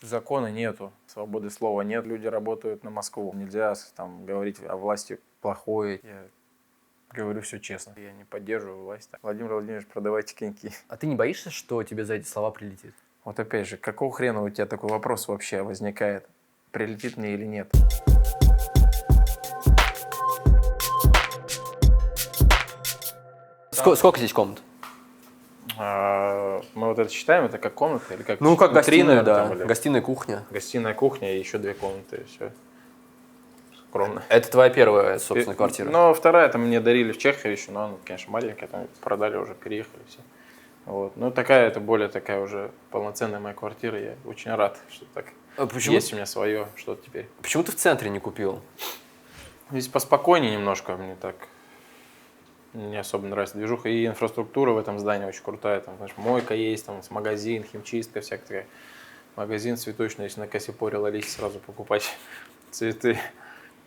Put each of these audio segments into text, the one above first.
Закона нету, свободы слова нет, люди работают на Москву. Нельзя там говорить о власти плохое. Я говорю все честно. Я не поддерживаю власть. Владимир Владимирович, продавайте коньки. А ты не боишься, что тебе за эти слова прилетит? Вот опять же, какого хрена у тебя такой вопрос вообще возникает? Прилетит мне или нет? Сколько здесь комнат? Мы вот это считаем, это как комната или как? Ну, как гостиная, да. Там, или... Гостиная, кухня. Гостиная, кухня и еще 2 комнаты, и все. Скромно. Это твоя первая, собственно, квартира? Ну, вторая там мне дарили в Чехии еще, но она, конечно, маленькая, там продали уже, переехали все. Вот. Ну, такая, это более такая уже полноценная моя квартира, я очень рад, что так. Почему? Есть у меня свое что-то теперь. Почему ты в центре не купил? Здесь поспокойнее немножко, мне так не особо нравится движуха. И инфраструктура в этом здании очень крутая. Там, знаешь, мойка есть, там магазин, химчистка всякая. Магазин цветочный, если на Кассипоре ловить, сразу покупать цветы.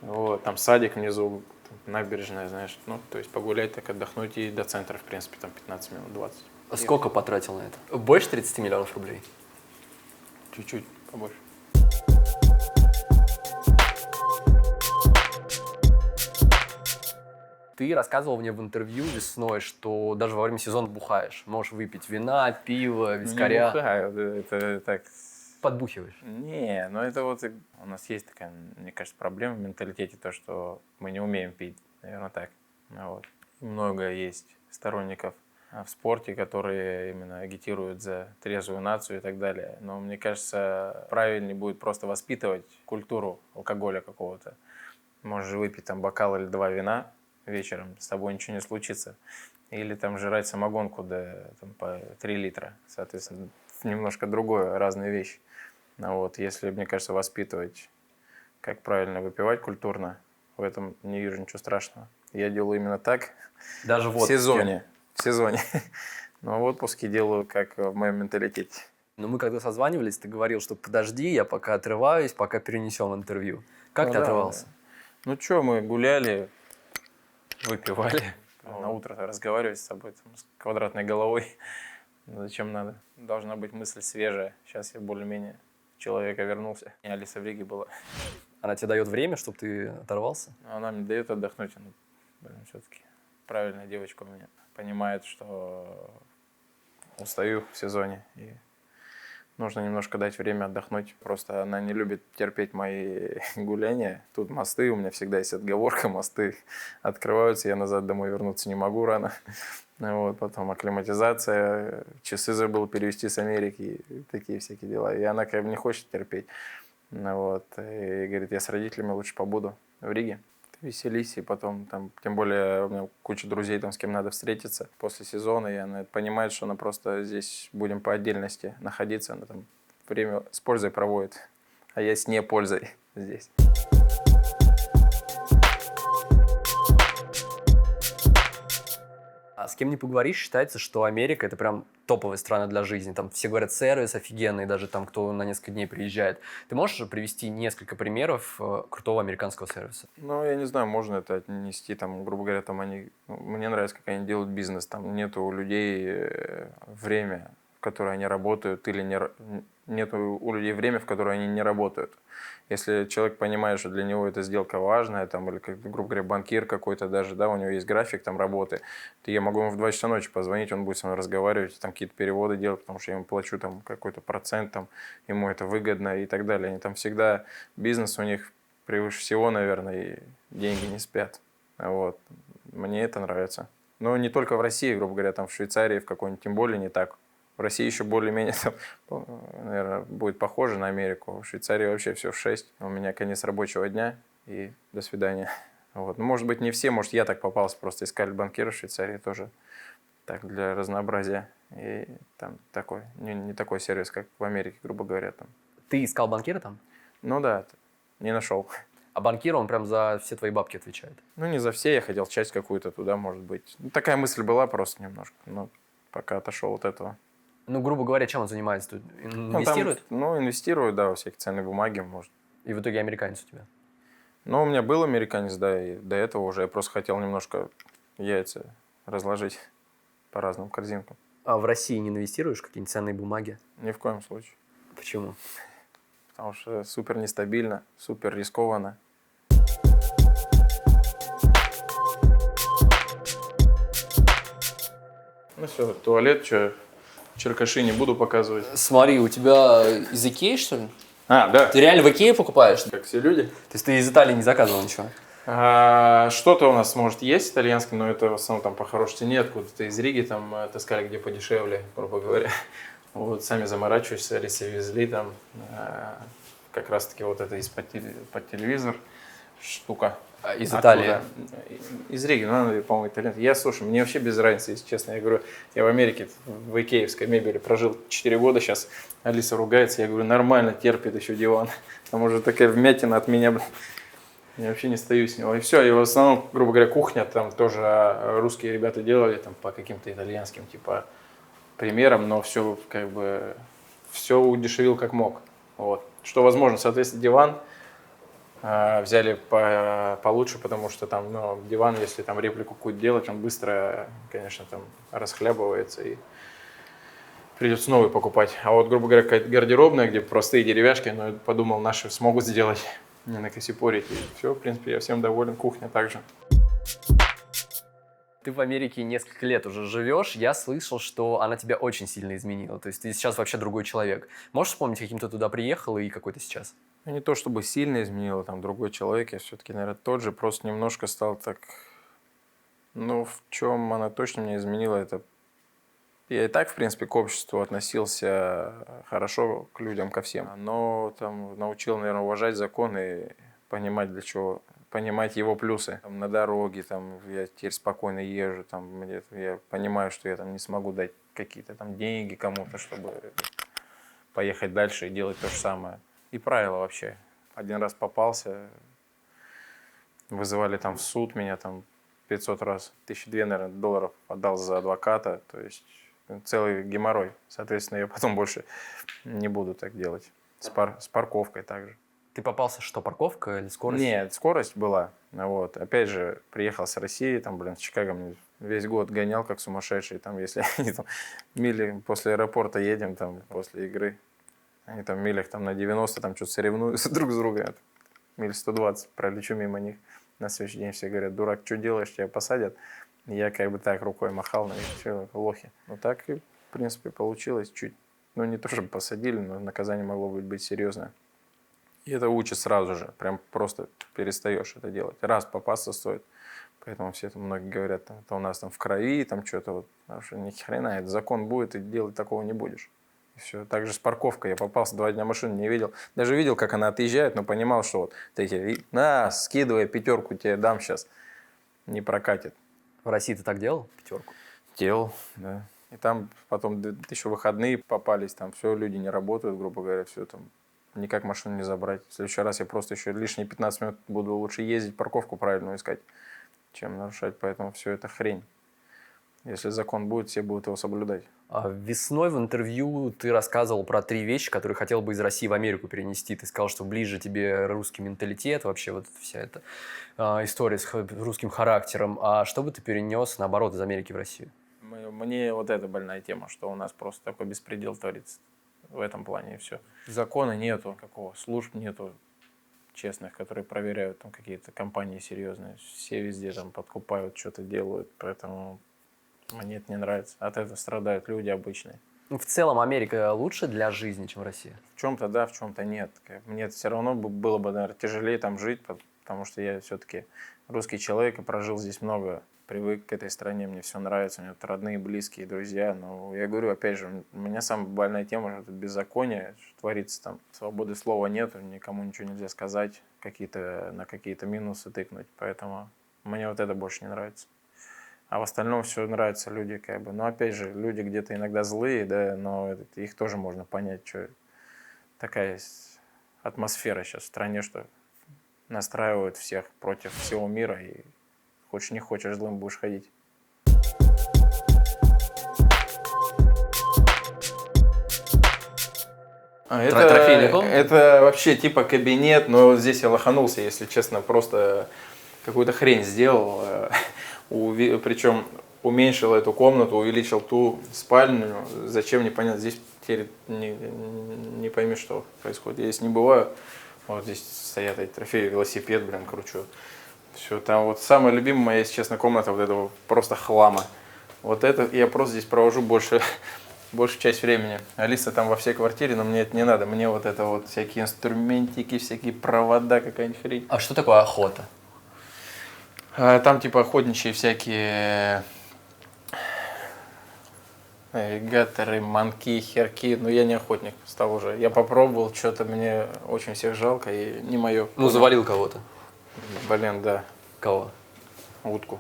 Вот, там садик внизу, там, набережная, знаешь. Ну, то есть погулять, так отдохнуть и до центра, в принципе, там 15 минут, 20. Сколько потратил на это? Больше 30 миллионов рублей? Чуть-чуть побольше. Ты рассказывал мне в интервью весной, что даже во время сезона бухаешь. Можешь выпить вина, пиво, вискаря. Не бухаю, это так... Подбухиваешь? Не, ну это вот у нас есть такая, мне кажется, проблема в менталитете, то, что мы не умеем пить, наверное, так. Вот. Много есть сторонников в спорте, которые именно агитируют за трезвую нацию и так далее. Но мне кажется, правильнее будет просто воспитывать культуру алкоголя какого-то. Можешь выпить там бокал или 2 вина вечером, с тобой ничего не случится. Или там жрать самогонку там, по 3 литра. Соответственно, немножко другое, разные вещи. Ну, вот, если, мне кажется, воспитывать, как правильно выпивать культурно, в этом не вижу ничего страшного. Я делаю именно так. Даже в отпуске? В сезоне. Но в отпуске делаю, как в моем менталитете. Но мы когда созванивались, ты говорил, что подожди, я пока отрываюсь, пока перенесем интервью. Как ты отрывался? Да. Ну что, мы гуляли, выпивали. На утро разговаривать с собой там, с квадратной головой. Зачем надо? Должна быть мысль свежая. Сейчас я более-менее человека вернулся. И Алиса в Риге была. Она тебе дает время, чтобы ты оторвался? Она мне дает отдохнуть. Все-таки правильная девочка у меня. Понимает, что устаю в сезоне. И нужно немножко дать время отдохнуть. Просто она не любит терпеть мои гуляния. Тут мосты, у меня всегда есть отговорка. Мосты открываются, я назад домой вернуться не могу рано. Вот, потом акклиматизация, часы забыл перевести с Америки, такие всякие дела. И она как бы не хочет терпеть. Вот, и говорит, я с родителями лучше побуду в Риге. Веселись, и потом, там, тем более, у меня куча друзей, там, с кем надо встретиться после сезона, и она понимает, что она просто здесь будем по отдельности находиться, она там время с пользой проводит, а я с непользой здесь. А с кем не поговоришь, считается, что Америка – это прям топовая страна для жизни. Там все говорят, сервис офигенный, даже там, кто на несколько дней приезжает. Ты можешь привести несколько примеров крутого американского сервиса? Ну, я не знаю, можно это отнести, там, грубо говоря, там мне нравится, как они делают бизнес, там нету у людей время, в которое они работают, или нету у людей время, в которое они не работают. Если человек понимает, что для него эта сделка важная, там, или, грубо говоря, банкир какой-то даже, да, у него есть график там, работы, то я могу ему в 2 часа ночи позвонить, он будет со мной разговаривать, там какие-то переводы делать, потому что я ему плачу там, какой-то процент, там, ему это выгодно и так далее. Они там всегда, бизнес у них превыше всего, наверное, и деньги не спят. Вот. Мне это нравится. Но не только в России, грубо говоря, там в Швейцарии, в какой-нибудь, тем более не так. В России еще более-менее, наверное, будет похоже на Америку. В Швейцарии вообще все в 6. У меня конец рабочего дня и до свидания. Вот. Ну, может быть, не все, может, я так попался, просто искали банкира в Швейцарии тоже так для разнообразия. И там такой, не такой сервис, как в Америке, грубо говоря. Там. Ты искал банкира там? Ну да, не нашел. А банкир, он прям за все твои бабки отвечает? Ну, не за все, я хотел часть какую-то туда, может быть. Ну, такая мысль была просто немножко, но пока отошел от этого. Ну, грубо говоря, чем он занимается? Инвестирует? Ну, инвестирует, да, во всякие ценные бумаги, может. И в итоге американец у тебя? Ну, у меня был американец, да, и до этого уже я просто хотел немножко яйца разложить по разным корзинкам. А в России не инвестируешь в какие-нибудь ценные бумаги? Ни в коем случае. Почему? потому что супер нестабильно, супер рискованно. Ну все, туалет, что, черкаши не буду показывать. Смотри, у тебя из Икеи, что ли? А, да. Ты реально в Икее покупаешь? Как все люди. То есть ты из Италии не заказывал ничего? Что-то у нас, может, есть итальянское, но это в основном там по хорошей цене, откуда-то из Риги там таскали, где подешевле, грубо говоря. Вот, сами заморачиваешься, Алисе везли там, как раз-таки вот это под телевизор штука. Из Италии? Из Риги, ну, она, по-моему, итальянская. Слушай, мне вообще без разницы, если честно. Я говорю, я в Америке в икеевской мебели прожил 4 года, сейчас Алиса ругается, я говорю, нормально, терпит еще диван. Там уже такая вмятина от меня, блин. Я вообще не стою с него. И все, и в основном, грубо говоря, кухня, там тоже русские ребята делали там по каким-то итальянским, типа, примерам, но все, как бы, все удешевил как мог. Вот. Что возможно, соответственно, диван взяли получше, потому что там, ну, диван, если там реплику какую-то делать, он быстро, конечно, там расхлябывается и придется новый покупать. А вот, грубо говоря, какая-то гардеробная, где простые деревяшки, но я подумал, наши смогут сделать, не накосипорить. И все, в принципе, я всем доволен, кухня также. Ты в Америке несколько лет уже живешь, я слышал, что она тебя очень сильно изменила, то есть ты сейчас вообще другой человек. Можешь вспомнить, каким ты туда приехал и какой ты сейчас? Не то чтобы сильно изменила, там, другой человек, я все-таки, наверное, тот же, просто немножко стал так... Ну, в чем она точно меня изменила, это... Я и так, в принципе, к обществу относился хорошо, к людям, ко всем. Но там научил, наверное, уважать законы, понимать, для чего... Понимать его плюсы. Там, на дороге там, я теперь спокойно езжу, там, я понимаю, что я там не смогу дать какие-то там деньги кому-то, чтобы поехать дальше и делать то же самое. И правила вообще. Один раз попался, вызывали там в суд меня там 500 раз. 1200, наверное, долларов отдал за адвоката. То есть целый геморрой. Соответственно, я потом больше не буду так делать. С парковкой также. Ты попался, что, парковка или скорость? Нет, скорость была. Вот. Опять же, приехал с России, там, блин, в Чикаго мне весь год гонял как сумасшедший. Там, если они там мили после аэропорта едем, там, после игры. Они там в милях там, на 90 там что-то соревнуются друг с другом. Миль 120 пролечу мимо них. На следующий день все говорят, дурак, что делаешь, тебя посадят. И я как бы так рукой махал на них, все, лохи. Ну так и, в принципе, получилось чуть. Ну не то, чтобы посадили, но наказание могло быть серьезное. И это учат сразу же, прям просто перестаешь это делать. Раз попасться стоит. Поэтому все это многие говорят, это у нас там в крови, там что-то вот. Потому что ни хрена, это закон будет, и делать такого не будешь. И все. Также с парковкой. Я попался 2 дня машину, не видел. Даже видел, как она отъезжает, но понимал, что вот эти, скидывай 5, тебе дам сейчас. Не прокатит. В России ты так делал? 5? Делал, да. И там потом еще выходные попались, там все, люди не работают, грубо говоря, все там. Никак машину не забрать. В следующий раз я просто еще лишние 15 минут буду лучше ездить, парковку правильную искать, чем нарушать. Поэтому все это хрень. Если закон будет, все будут его соблюдать. Весной в интервью ты рассказывал про 3 вещи, которые хотел бы из России в Америку перенести. Ты сказал, что ближе тебе русский менталитет, вообще вот вся эта история с русским характером. А что бы ты перенес, наоборот, из Америки в Россию? Мне вот эта больная тема, что у нас просто такой беспредел творится. В этом плане и все. Закона нету, служб нету честных, которые проверяют там какие-то компании серьезные. Все везде там подкупают, что-то делают, поэтому мне это не нравится. От этого страдают люди обычные. Ну, в целом Америка лучше для жизни, чем Россия? В чем-то да, в чем-то нет. Мне все равно было бы, наверное, тяжелее там жить, потому что я все-таки русский человек и прожил здесь много. Привык к этой стране, мне все нравится, у меня тут родные, близкие, друзья. Но я говорю, опять же, у меня самая больная тема, что это беззаконие, что творится там. Свободы слова нет, никому ничего нельзя сказать, на какие-то минусы тыкнуть. Поэтому мне вот это больше не нравится. А в остальном все нравится, люди как бы. Но опять же, люди где-то иногда злые, да, но их тоже можно понять, что такая атмосфера сейчас в стране, что настраивают всех против всего мира и хочешь не хочешь, злым будешь ходить. Это вообще типа кабинет, но здесь я лоханулся, если честно, просто какую-то хрень сделал. Причем уменьшил эту комнату, увеличил ту спальню. Зачем, непонятно. Здесь не пойми, что происходит. Я здесь не бываю. Вот здесь стоят эти трофеи, велосипед, блин, кручу. Все, там вот самая любимая моя, если честно, комната вот этого просто хлама. Вот это я просто здесь провожу большую часть времени. Алиса там во всей квартире, но мне это не надо. Мне вот это вот всякие инструментики, всякие провода, какая-нибудь хрень. А что такое охота? Там типа охотничьи всякие аллигаторы, манки, херки. Но я не охотник стал уже. Я попробовал, что-то мне очень всех жалко и не мое. Ну, завалил кого-то. Блин, да, Кого? утку.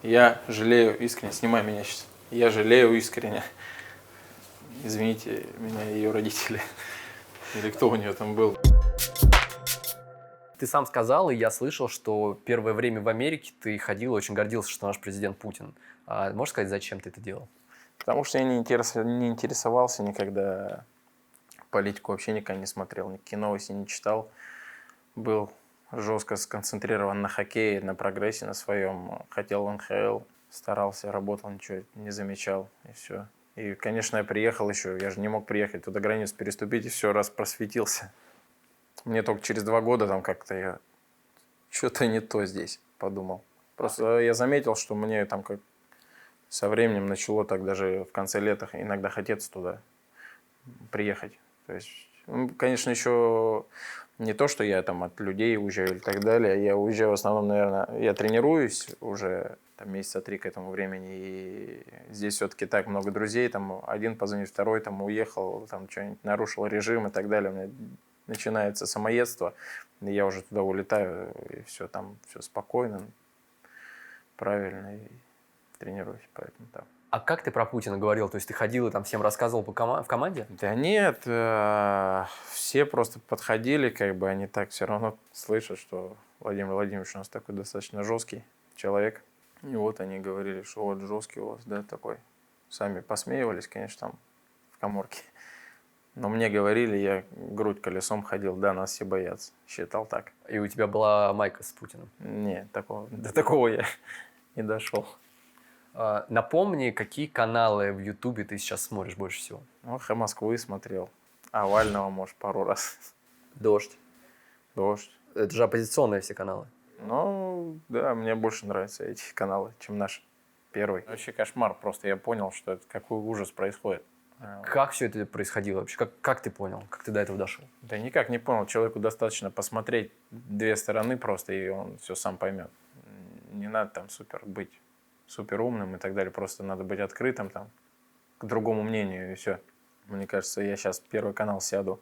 Я жалею искренне, снимай меня сейчас. Я жалею искренне. Извините меня, ее родители. Или кто у нее там был. Ты сам сказал, и я слышал, что первое время в Америке ты ходил и очень гордился, что наш президент Путин. А можешь сказать, зачем ты это делал? Потому что я не интересовался никогда. Политику вообще никогда не смотрел, никакие новости не читал. Был жестко сконцентрирован на хоккее, на прогрессе на своем. Хотел в НХЛ, старался, работал, ничего не замечал, и все. И, конечно, я приехал еще, я же не мог приехать туда границу переступить, и все, раз просветился. Мне только через 2 года там как-то я что-то не то здесь подумал. Просто я заметил, что мне там как со временем начало так даже в конце лета иногда хотеться туда приехать. То есть, ну, конечно, еще не то, что я там от людей уезжаю и так далее. Я уезжаю в основном, наверное, я тренируюсь уже там месяца 3 к этому времени. И здесь все-таки так много друзей. Там один позвонит, второй там уехал, там что-нибудь нарушил режим и так далее. У меня начинается самоедство. И я уже туда улетаю, и все там все спокойно, правильно, и тренируюсь. Поэтому там. А как ты про Путина говорил? То есть ты ходил и там всем рассказывал в команде? Да нет, все просто подходили, как бы они так все равно слышат, что Владимир Владимирович у нас такой достаточно жесткий человек. И вот они говорили, что вот жесткий у вас, да, такой. Сами посмеивались, конечно, там в каморке. Но мне говорили, я грудь колесом ходил, да, нас все боятся. Считал так. И у тебя была майка с Путиным? Нет, до такого я не дошел. Напомни, какие каналы в Ютубе ты сейчас смотришь больше всего? Ну, Москвы смотрел. Овального, может, пару раз. Дождь. Дождь. Это же оппозиционные все каналы. Ну, да, мне больше нравятся эти каналы, чем наш первый. Вообще кошмар, просто я понял, что это какой ужас происходит. Как все это происходило вообще? Как ты понял? Как ты до этого дошел? Да никак не понял. Человеку достаточно посмотреть 2 стороны просто, и он все сам поймет. Не надо там быть супер умным и так далее. Просто надо быть открытым там, к другому мнению, и все. Мне кажется, я сейчас Первый канал сяду,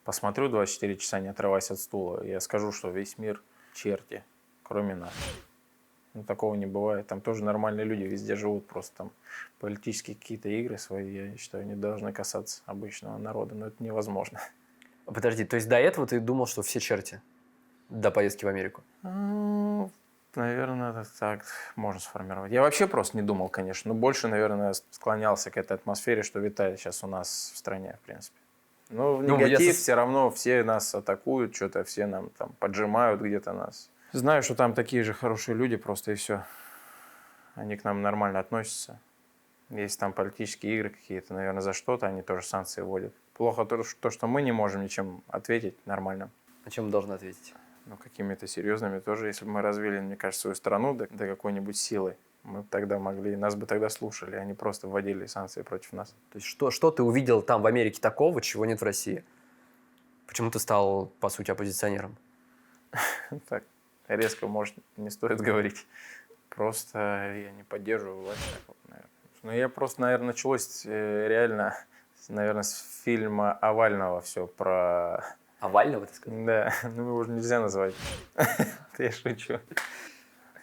посмотрю 24 часа, не отрываясь от стула, и я скажу, что весь мир черти, кроме нас. Ну, такого не бывает. Там тоже нормальные люди везде живут, просто там политические какие-то игры свои, я считаю, не должны касаться обычного народа, но это невозможно. Подожди, то есть до этого ты думал, что все черти? До поездки в Америку? Наверное, так можно сформировать. Я вообще просто не думал, конечно, но больше, наверное, склонялся к этой атмосфере, что витает сейчас у нас в стране, в принципе. Но в негатив все равно все нас атакуют, что-то все нам там поджимают где-то нас. Знаю, что там такие же хорошие люди просто, и все. Они к нам нормально относятся. Если там политические игры какие-то, наверное, за что-то они тоже санкции вводят. Плохо то, что мы не можем ничем ответить нормально. А чем мы должны ответить? Ну, какими-то серьезными тоже. Если бы мы развили, мне кажется, свою страну до какой-нибудь силы, мы бы тогда могли, нас бы тогда слушали, они просто вводили санкции против нас. То есть что ты увидел там в Америке такого, чего нет в России? Почему ты стал, по сути, оппозиционером? Так, резко, может, не стоит говорить. Просто я не поддерживаю власть. Наверное. Ну, я просто, наверное, началось реально, наверное, с фильма Овального все про... Овального, ты сказал? Да, ну его уже нельзя назвать. Я шучу.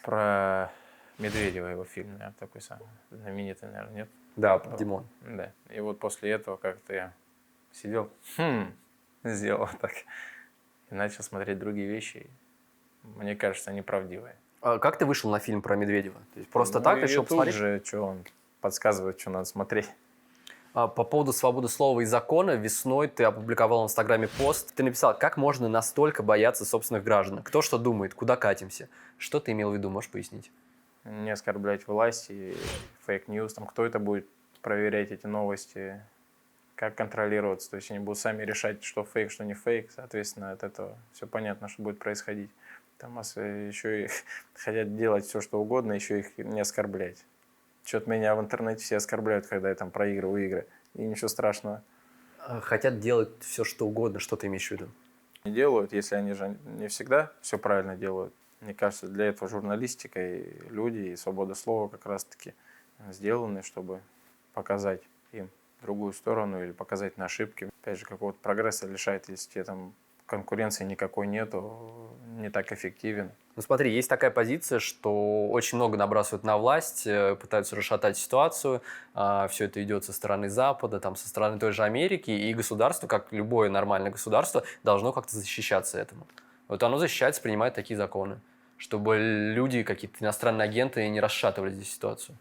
Про Медведева его фильм, наверное, такой самый знаменитый, наверное, нет? Да, Димон. Да. И вот после этого как-то я сидел, сделал так. И начал смотреть другие вещи. Мне кажется, они правдивые. А как ты вышел на фильм про Медведева? То есть просто так решил посмотреть? же, что он подсказывает, что надо смотреть. По поводу свободы слова и закона, весной ты опубликовал в Инстаграме пост. Ты написал, как можно настолько бояться собственных граждан? Кто что думает? Куда катимся? Что ты имел в виду? Можешь пояснить? Не оскорблять власть и фейк-ньюс. Там кто это будет проверять эти новости? как контролироваться. То есть они будут сами решать, что фейк, что не фейк. Соответственно, от этого все понятно, что будет происходить. Там еще и хотят делать все, что угодно, еще их не оскорблять. Что-то меня в интернете все оскорбляют, когда я там проигрываю игры. И ничего страшного. Хотят делать все, что угодно. Что ты имеешь в виду? Не делают, если они же не всегда все правильно делают. Мне кажется, для этого журналистика и люди, и свобода слова как раз-таки сделаны, чтобы показать им другую сторону или показать на ошибки. Опять же, какого-то прогресса лишает, если тебе там конкуренции никакой нету, не так эффективен. Ну смотри, есть такая позиция, что очень много набрасывают на власть, пытаются расшатать ситуацию, все это идет со стороны Запада, там, со стороны той же Америки, и государство, как любое нормальное государство, должно как-то защищаться этому. Вот оно защищается, принимает такие законы, чтобы люди, какие-то иностранные агенты, не расшатывали здесь ситуацию.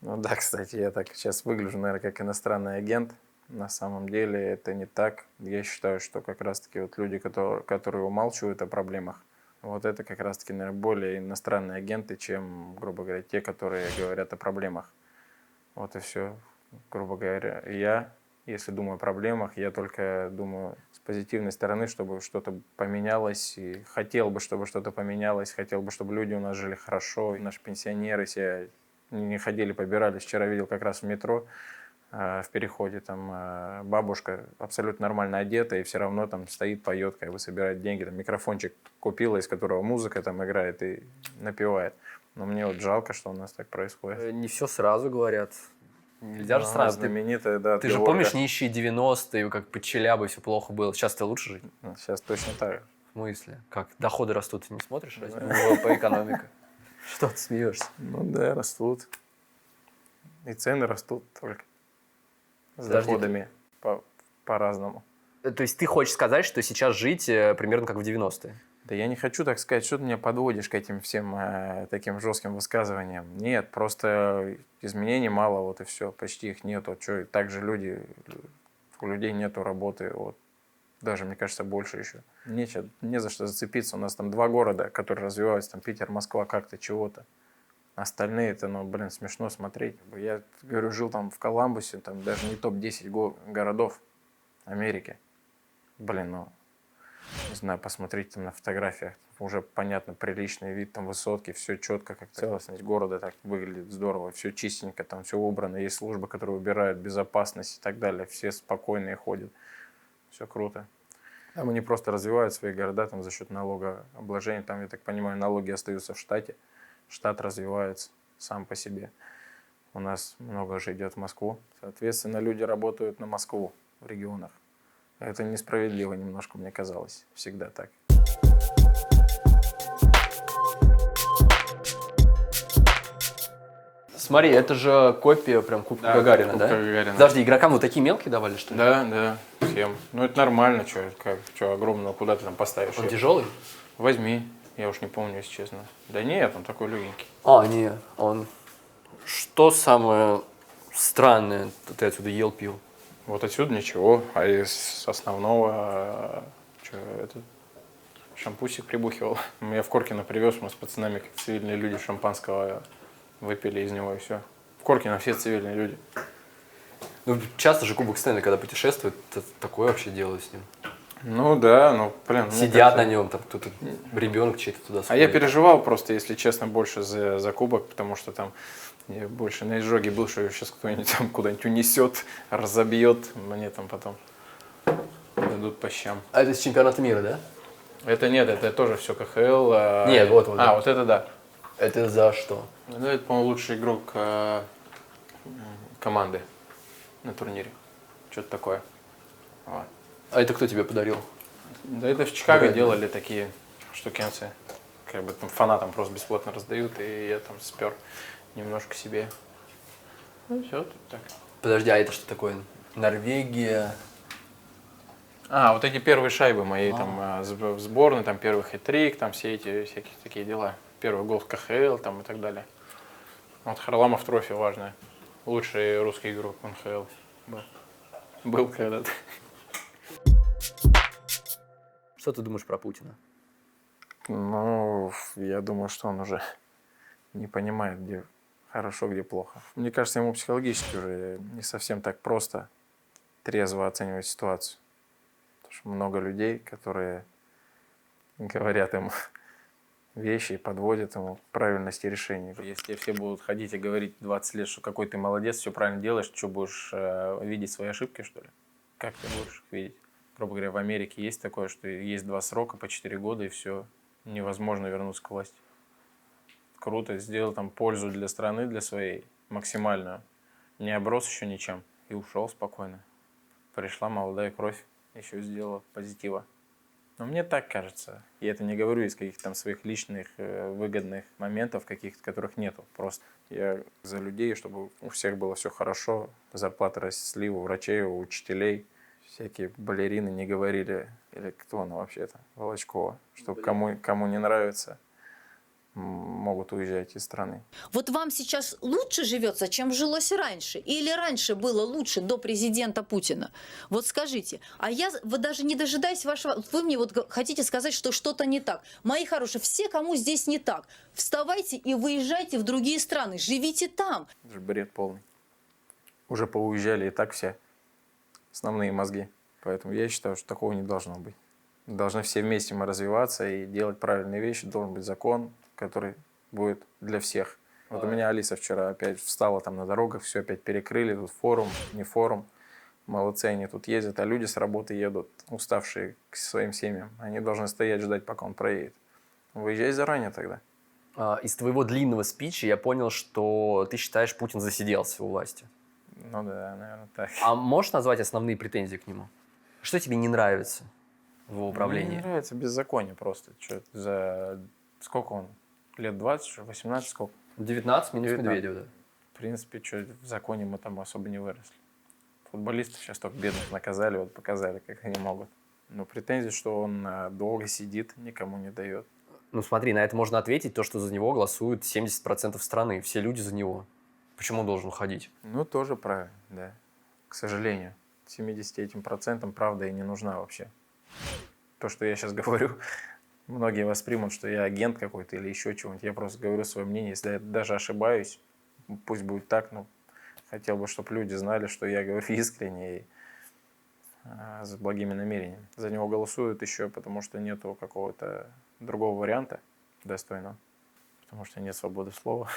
Ну да, кстати, я так сейчас выгляжу, наверное, как иностранный агент. На самом деле это не так. Я считаю, что как раз-таки вот люди, которые умалчивают о проблемах, вот это как раз-таки, наверное, более иностранные агенты, чем, грубо говоря, те, которые говорят о проблемах. Вот и все. Грубо говоря, я, если думаю о проблемах, я только думаю с позитивной стороны, чтобы что-то поменялось. И хотел бы, чтобы что-то поменялось. Хотел бы, чтобы люди у нас жили хорошо. И наши пенсионеры все не ходили, побирались. Вчера видел как раз в метро, в переходе, там бабушка абсолютно нормально одета и все равно там стоит, поет, как бы собирает деньги, там микрофончик купила, из которого музыка там играет и напевает. Но мне вот жалко, что у нас так происходит. Не все сразу говорят. Нельзя же сразу. Знаменитая, да, Ты же помнишь нищие 90-е, как под Челябой все плохо было. Сейчас-то лучше жить? Сейчас точно так же. В смысле? Как? Доходы растут, ты не смотришь? Разве? ВВП, экономика. Что ты смеешься? Ну да, растут. И цены растут только. С Подожди, доходами по-разному. То есть ты хочешь сказать, что сейчас жить примерно как в 90-е? Да я не хочу так сказать, что ты меня подводишь к этим всем таким жестким высказываниям. Нет, просто изменений мало, вот и все, почти их нету. Что, также у людей нету работы, вот. Даже, мне кажется, больше еще. Не за что зацепиться. У нас там 2 города, которые развиваются, там Питер, Москва, как-то чего-то. Остальные это, ну, блин, смешно смотреть. Я, говорю, жил там в Коламбусе, там даже не топ-10 городов Америки. Блин, ну, не знаю, посмотрите там на фотографиях. Уже понятно, приличный вид, там высотки, все четко, как целостность города так выглядит здорово. Все чистенько, там все убрано. Есть службы, которые убирают безопасность и так далее. Все спокойные ходят. Все круто. Там они просто развивают свои города там, за счет налогообложения. Там, я так понимаю, налоги остаются в штате. Штат развивается сам по себе. У нас много же идет в Москву. Соответственно, люди работают на Москву в регионах. Это несправедливо немножко, мне казалось. Всегда так. Смотри, это же копия прям Кубка Гагарина, Кубка да? Гагарина. Подожди, игрокам вот такие мелкие давали, что ли? Да, всем. Ну, это нормально, что огромного, куда ты там поставишь. Он тяжелый? Возьми. Я уж не помню, если честно. Да нет, он такой легенький. Не, он... Что самое странное ты отсюда ел, пил? Вот отсюда ничего, а из основного шампусик прибухивал. Я в Коркино привез, мы с пацанами, как цивильные люди, шампанского выпили из него и все. В Коркино все цивильные люди. Ну, часто же Кубок Стэнли, когда путешествует, такое вообще делают с ним. Ну да, ну блин. Сидят на нем, там кто-то, ребенок чей-то туда смотрит. А я переживал просто, если честно, больше за Кубок, потому что там я больше на изжоге был, что сейчас кто-нибудь там куда-нибудь унесет, разобьет, мне там потом дадут по щам. А это с чемпионата мира, да? Это нет, это тоже все КХЛ. Нет, вот. А, да. вот это да. Это за что? Ну, это, по-моему, лучший игрок команды на турнире. Что-то такое. Вот. А это кто тебе подарил? Да это в Чикаго делали такие штукенцы. Как бы там фанатам просто бесплатно раздают, и я там спер немножко себе. Ну все, тут так. Подожди, а это что такое? Норвегия? А, вот эти первые шайбы мои там в сборной, там первый хэт-трик, там все эти всякие такие дела. Первый гол в КХЛ там и так далее. Вот Харламов трофи важная. Лучший русский игрок в НХЛ был когда-то. Что ты думаешь про Путина? Ну, я думаю, что он уже не понимает, где хорошо, где плохо. Мне кажется, ему психологически уже не совсем так просто трезво оценивать ситуацию. Потому что много людей, которые говорят ему вещи и подводят ему к правильности решений. Если все будут ходить и говорить 20 лет, что какой ты молодец, все правильно делаешь, что будешь видеть свои ошибки, что ли? Как ты будешь их видеть? Грубо говоря, в Америке есть такое, что есть 2 срока по 4 года, и все, невозможно вернуться к власти. Круто, сделал там пользу для страны, для своей, максимальную. Не оброс еще ничем. И ушел спокойно. Пришла молодая кровь, еще сделала позитива. Но мне так кажется. Я это не говорю из каких-то там своих личных выгодных моментов, каких-то, которых нету. Просто я за людей, чтобы у всех было все хорошо, зарплаты росли у врачей, у учителей. Всякие балерины не говорили, или кто она вообще-то, Волочкова, что кому не нравится, могут уезжать из страны. Вот вам сейчас лучше живется, чем жилось раньше? Или раньше было лучше до президента Путина? Вот скажите. Вы даже не дожидаясь вашего... Вы мне вот хотите сказать, что что-то не так. Мои хорошие, все, кому здесь не так, вставайте и выезжайте в другие страны. Живите там. Это же бред полный. Уже поуезжали и так все основные мозги. Поэтому я считаю, что такого не должно быть. Должны все вместе мы развиваться и делать правильные вещи. Должен быть закон, который будет для всех. Вот у меня Алиса вчера опять встала там на дорогах, все опять перекрыли, тут форум, не форум. Молодцы, они тут ездят, а люди с работы едут, уставшие к своим семьям. Они должны стоять, ждать, пока он проедет. Выезжай заранее тогда. Из твоего длинного спича я понял, что ты считаешь, Путин засиделся у власти. Ну да, наверное, так. А можешь назвать основные претензии к нему? Что тебе не нравится в его управлении? Мне не нравится беззаконие просто. Что это за... Сколько он? Лет 20, 18, сколько? 19 минус 19. Медведев, да. В принципе, что в законе мы там особо не выросли. Футболистов сейчас только бедных наказали, вот показали, как они могут. Но претензии, что он долго сидит, никому не дает. Ну смотри, на это можно ответить, то, что за него голосуют 70% страны, все люди за него. Почему он должен уходить? Ну, тоже правильно, да. К сожалению, 70 этим процентам правда и не нужна вообще. То, что я сейчас говорю, многие воспримут, что я агент какой-то или еще чего-нибудь. Я просто говорю свое мнение. Если я даже ошибаюсь, пусть будет так, но хотел бы, чтобы люди знали, что я говорю искренне и с благими намерениями. За него голосуют еще, потому что нету какого-то другого варианта достойного. Потому что нет свободы слова,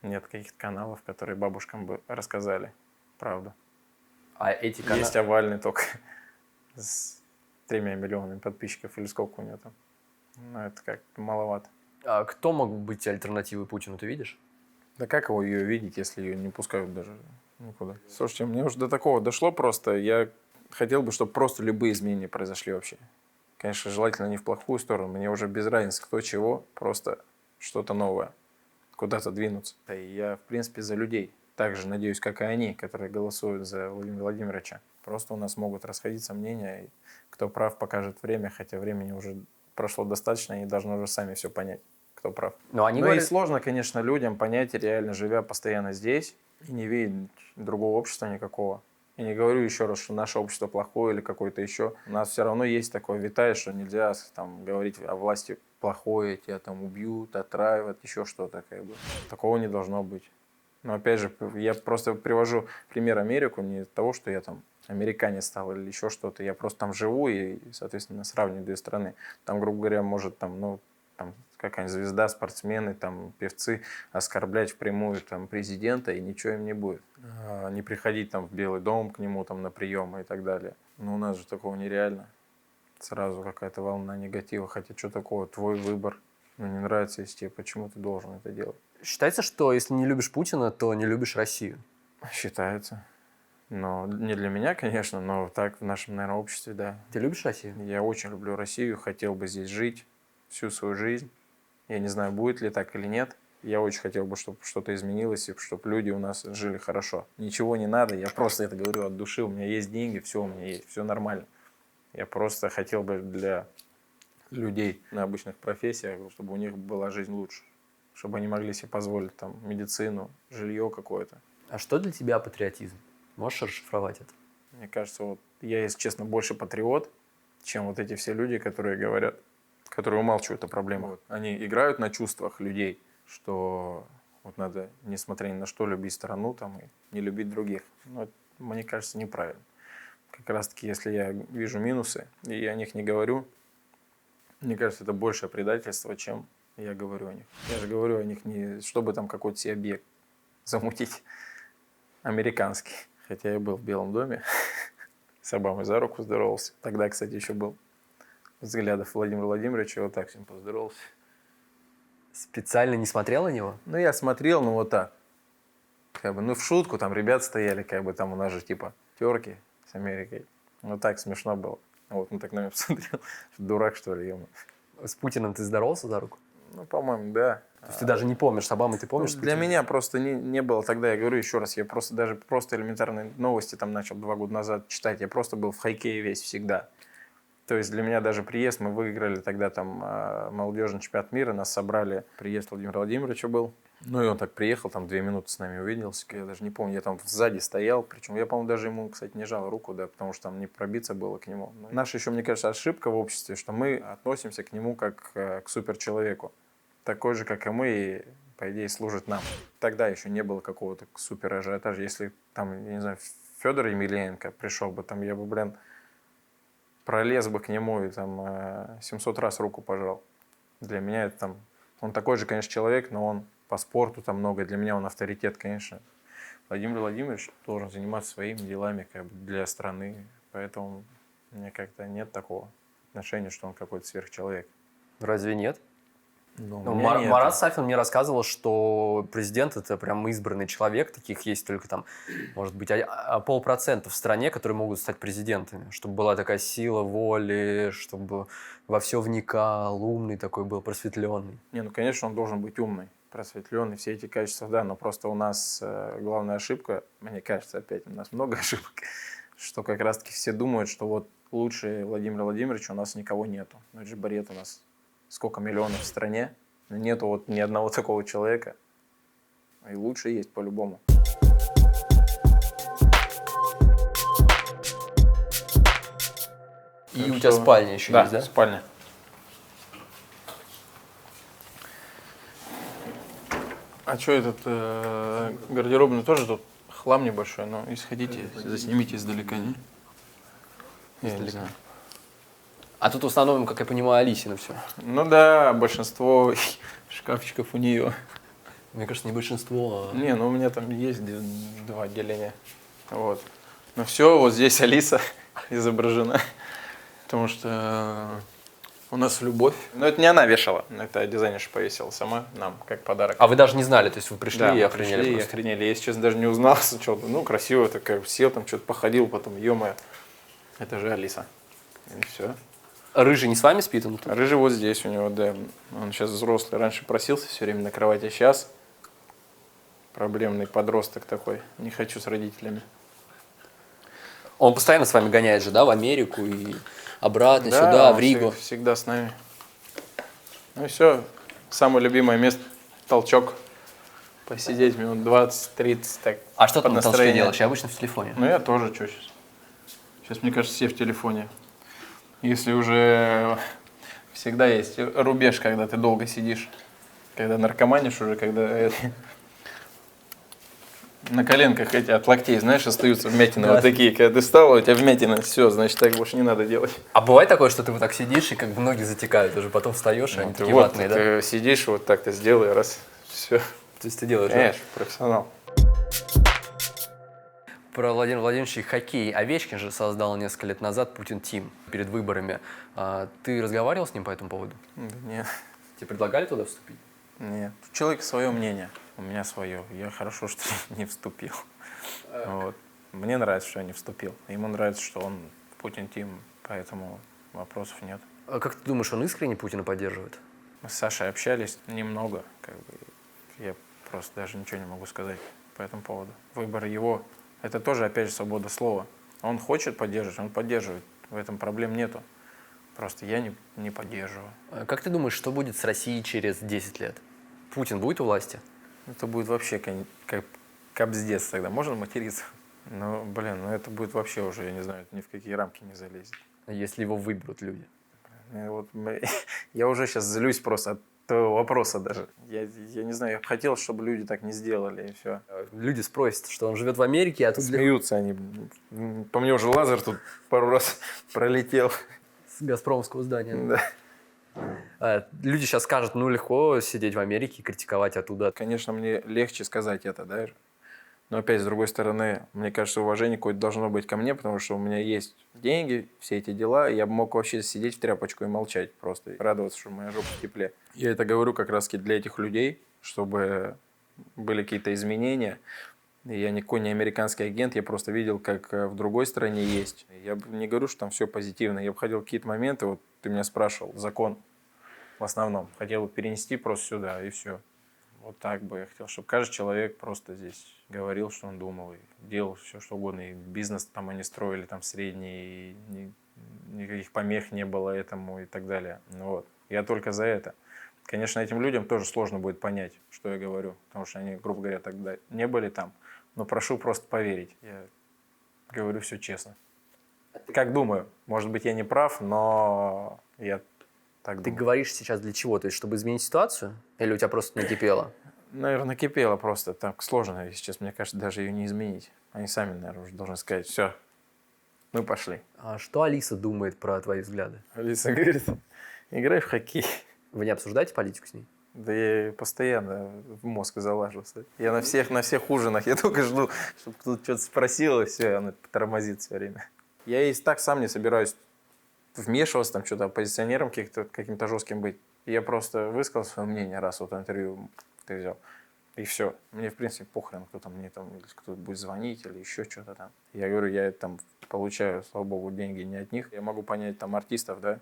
нет каких-то каналов, которые бабушкам бы рассказали правду. А эти каналы... Есть овальный только с 3 миллионами подписчиков или сколько у него там. Ну, это как-то маловато. А кто мог быть альтернативой Путину, ты видишь? Да как его ее видеть, если ее не пускают даже никуда? Слушайте, мне уже до такого дошло просто. Я хотел бы, чтобы просто любые изменения произошли вообще. Конечно, желательно не в плохую сторону. Мне уже без разницы, кто чего, просто что-то новое. Куда-то двинуться. Да и я, в принципе, за людей. Так же, надеюсь, как и они, которые голосуют за Владимира Владимировича. Просто у нас могут расходиться мнения. И кто прав, покажет время, хотя времени уже прошло достаточно, они должны уже сами все понять, кто прав. Но они Ну говорят... и сложно, конечно, людям понять, реально живя постоянно здесь, и не видя другого общества никакого. И не говорю еще раз, что наше общество плохое или какое-то еще. У нас все равно есть такое витает, что нельзя там говорить о власти плохое, тебя там убьют, отравят, еще что-то. Как бы. Такого не должно быть. Но опять же, я просто привожу пример Америку, не того, что я там американец стал или еще что-то. Я просто там живу и, соответственно, сравниваю две страны. Там, грубо говоря, может там, ну, там какая-нибудь звезда, спортсмены, там, певцы оскорблять впрямую там, президента, и ничего им не будет. Не приходить там, в Белый дом к нему там, на приемы и так далее. Но у нас же такого нереально. Сразу какая-то волна негатива. Хотя что такого? Твой выбор. Ну, не нравится, если тебе, почему ты должен это делать? Считается, что если не любишь Путина, то не любишь Россию? Считается. Но не для меня, конечно, но так в нашем, наверное, обществе, да. Ты любишь Россию? Я очень люблю Россию, хотел бы здесь жить всю свою жизнь. Я не знаю, будет ли так или нет. Я очень хотел бы, чтобы что-то изменилось, и чтобы люди у нас жили хорошо. Ничего не надо, я просто это говорю от души. У меня есть деньги, все у меня есть, все нормально. Я просто хотел бы для людей на обычных профессиях, чтобы у них была жизнь лучше. Чтобы они могли себе позволить там медицину, жилье какое-то. А что для тебя патриотизм? Можешь расшифровать это? Мне кажется, вот я, если честно, больше патриот, чем вот эти все люди, которые говорят, которые умалчивают о проблемах. Вот. Они играют на чувствах людей, что Вот надо, несмотря ни на что, любить страну там, и не любить других. Но это, мне кажется, неправильно. Как раз-таки, если я вижу минусы, и я о них не говорю, мне кажется, это большее предательство, чем я говорю о них. Я же говорю о них не чтобы там какой-то себе объект замутить американский. Хотя я был в Белом доме, с Обамой за руку здоровался. Тогда, кстати, еще был взглядов Владимира Владимировича, вот так с ним поздоровался. Специально не смотрел на него? Ну, я смотрел, ну, вот так. Как бы, ну, в шутку, там ребята стояли, как бы, там у нас же, типа, терки с Америкой. Ну, так смешно было. Вот, он так на меня посмотрел. Дурак, что ли, ё-моё. С Путиным ты здоровался за руку? Ну, по-моему, да. То есть ты даже не помнишь, с Обамой ты помнишь? Ну, для меня просто не было тогда, я говорю еще раз, я просто даже просто элементарные новости там начал 2 года назад читать. Я просто был в хоккее весь всегда. То есть для меня даже приезд, мы выиграли тогда там молодежный чемпионат мира, нас собрали, приезд Владимира Владимировича был. Ну и он так приехал, там 2 минуты с нами увиделся, я даже не помню, я там сзади стоял, причем я, по-моему, даже ему, кстати, не жал руку, да, потому что там не пробиться было к нему. Но наша еще, мне кажется, ошибка в обществе, что мы относимся к нему как к суперчеловеку, такой же, как и мы, и, по идее, служит нам. Тогда еще не было какого-то супер ажиотажа. Если там, я не знаю, Федор Емельяненко пришел бы, там я бы, блин, пролез бы к нему и там 700 раз руку пожал. Для меня это там... Он такой же, конечно, человек, но он по спорту там много. Для меня он авторитет, конечно. Владимир Владимирович должен заниматься своими делами как бы для страны. Поэтому мне как-то нет такого отношения, что он какой-то сверхчеловек. Разве нет? Ну, Ну, у меня нет. Марат Сафин мне рассказывал, что президент — это прям избранный человек, таких есть только там, может быть, 0,5% в стране, которые могут стать президентами, чтобы была такая сила воли, чтобы во все вникал, умный такой был, просветленный. Не, ну, конечно, он должен быть умный, просветленный, все эти качества, да, но просто у нас главная ошибка, мне кажется, опять у нас много ошибок, что как раз-таки все думают, что вот лучше Владимира Владимировича у нас никого нету. Ну, это же бред, у нас сколько миллионов в стране, нету вот ни одного такого человека. И лучше есть по-любому. И Так у тебя что- спальня еще есть, да? спальня. А что этот гардеробный тоже тут хлам небольшой, но если хотите, заснимите издалека, не? Я не знаю. А тут установим, как я понимаю, Алисина все. Ну да, большинство шкафчиков у нее. Мне кажется, не большинство, а... Не, ну у меня там есть 2 отделения. Вот. Ну все, вот здесь Алиса изображена. Потому что у нас любовь. Но это не она вешала, это дизайнерша повесила сама нам, как подарок. А вы даже не знали, то есть вы пришли Да, и мы охренели пришли и просто? охренели. Я, если честно, даже не узнал, что-то. Ну, красиво, такая, сел там, что-то походил, потом, ё-моё, это же Алиса. И все. Рыжий не с вами спит? Он тут? Рыжий вот здесь у него, да. Он сейчас взрослый. Раньше просился все время на кровати, а сейчас проблемный подросток такой. Не хочу с родителями. Он постоянно с вами гоняет же, да, в Америку и обратно, Да, сюда, он в Ригу. всегда с нами. Ну и все. Самое любимое место – толчок. Посидеть минут 20-30 так. А что ты под на толчке настроение. делаешь? Я обычно в телефоне. Ну я тоже, что сейчас. Сейчас, мне кажется, все в телефоне. Если уже всегда есть рубеж, когда ты долго сидишь. Когда наркоманишь уже, когда на коленках эти от локтей, знаешь, остаются вмятины Да. вот такие. Когда ты встал, у тебя вмятины, все, значит, так больше не надо делать. А бывает такое, что ты вот так сидишь, и как бы ноги затекают, уже потом встаешь, и они Ты такие вот, ватные, да? ты сидишь, вот так-то сделай, раз, все. То есть ты делаешь, да? Конечно, профессионал. Про Владимира Владимировича и хоккей. Овечкин же создал несколько лет назад Путин Тим перед выборами. Ты разговаривал с ним по этому поводу? Да нет, Тебе предлагали туда вступить? нет. У человека свое мнение, у меня свое. Я хорошо, что не вступил. Вот. Мне нравится, что я не вступил. Ему нравится, что он Путин Тим, поэтому вопросов нет. А как ты думаешь, он искренне Путина поддерживает? Мы с Сашей общались немного, как бы. Я просто даже ничего не могу сказать по этому поводу. Выбор его. Это тоже, опять же, свобода слова. Он хочет поддерживать, он поддерживает. В этом проблем нету. Просто я не поддерживаю. А как ты думаешь, что будет с Россией через 10 лет? Путин будет у власти? Это будет вообще как капздец тогда. Можно материться? Ну, блин, ну это будет вообще уже, я не знаю, это ни в какие рамки не залезет. Если его выберут люди? Вот я уже сейчас злюсь просто от твоего вопроса даже. Я не знаю, я хотел, чтобы люди так не сделали, и все. Люди спросят, что он живет в Америке, а тут Смеются они. По мне уже лазер тут пару раз пролетел. с газпромовского здания. Да. Люди сейчас скажут, ну легко сидеть в Америке и критиковать оттуда. Конечно, мне легче сказать это, да? Но опять, с другой стороны, мне кажется, уважение какое-то должно быть ко мне, потому что у меня есть деньги, все эти дела, и я бы мог вообще сидеть в тряпочку и молчать просто, и радоваться, что моя жопа в тепле. Я это говорю как раз-таки для этих людей, чтобы были какие-то изменения. И я никакой не американский агент, я просто видел, как в другой стране есть. Я не говорю, что там все позитивно. Я обходил какие-то моменты, вот ты меня спрашивал, закон в основном. Хотел бы перенести просто сюда, и все. Вот так бы я хотел, чтобы каждый человек просто здесь говорил, что он думал, и делал все, что угодно. И бизнес там они строили там средний, и никаких помех не было этому и так далее. Вот. Я только за это. Конечно, этим людям тоже сложно будет понять, что я говорю, потому что они, грубо говоря, тогда не были там. Но прошу просто поверить. Я говорю все честно. Как думаю. Может быть, я не прав, но я так Ты думаю. говоришь сейчас для чего? То есть, чтобы изменить ситуацию? Или у тебя просто накипело? Наверное, накипело просто. Так сложно, если честно. Мне кажется, даже ее не изменить. Они сами, наверное, уже должны сказать, все, мы пошли. А что Алиса думает про твои взгляды? Алиса говорит, играй в хоккей. Вы не обсуждаете политику с ней? Да я постоянно в мозг залаживался. Я на всех ужинах, я только жду, чтобы кто-то что-то спросил, и все, она тормозит все время. Я и так сам не собираюсь вмешиваться, там что-то оппозиционером каким-то жестким быть. Я просто высказал свое мнение, раз вот интервью ты взял. И все. Мне, в принципе, похрен, кто там мне там, кто будет звонить или еще что-то там. Я говорю, я там получаю, слава богу, деньги не от них. Я могу понять там артистов, да.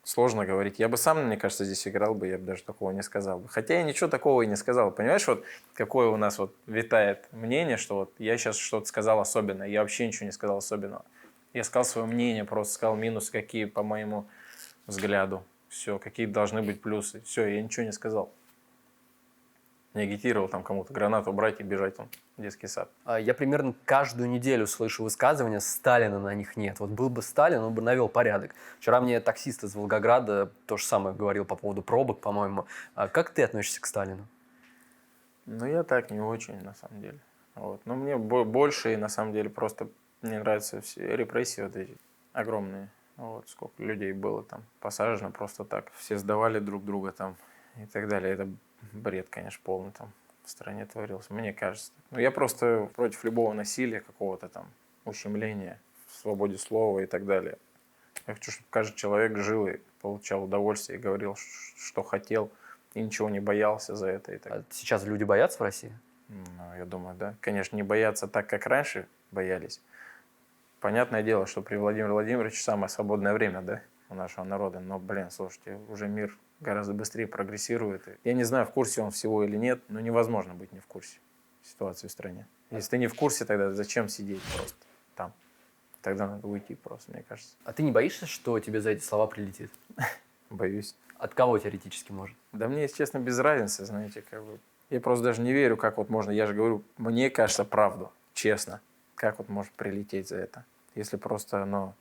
Сложно говорить. Я бы сам, мне кажется, здесь играл бы, я бы даже такого не сказал бы. Хотя я ничего такого и не сказал. Понимаешь, вот какое у нас вот витает мнение, что вот я сейчас что-то сказал особенное. Я вообще ничего не сказал особенного. Я сказал свое мнение, просто сказал минусы, какие, по моему взгляду. Все, какие должны быть плюсы. Все, я ничего не сказал. Не агитировал там кому-то гранату брать и бежать там в детский сад. Я примерно каждую неделю слышу высказывания, Сталина на них нет. Вот был бы Сталин, он бы навел порядок. Вчера мне таксист из Волгограда то же самое говорил по поводу пробок, по-моему. Как ты относишься к Сталину? Ну, я так не очень, на самом деле. Вот. Но мне больше, и на самом деле, просто мне нравятся все репрессии вот эти огромные. Вот. Сколько людей было там посажено просто так. Все сдавали друг друга там и так далее. Это бред, конечно, полный там в стране творился, мне кажется. Но я просто против любого насилия, какого-то там ущемления, свободе слова и так далее. Я хочу, чтобы каждый человек жил и получал удовольствие, и говорил, что хотел, и ничего не боялся за это. И так. Сейчас люди боятся в России? Ну, я думаю, да. Конечно, не боятся так, как раньше боялись. Понятное дело, что при Владимире Владимировиче самое свободное время, да, у нашего народа. Но, слушайте, уже мир гораздо быстрее прогрессирует. Я не знаю, в курсе он всего или нет, но невозможно быть не в курсе ситуации в стране. Если ты не в курсе, тогда зачем сидеть просто там? Тогда надо уйти просто, мне кажется. А ты не боишься, что тебе за эти слова прилетит? Боюсь. От кого теоретически может? Да мне, если честно, без разницы, знаете, как бы. Я просто даже не верю, как вот можно, я же говорю, мне кажется, правду, честно. Как вот может прилететь за это? Если просто,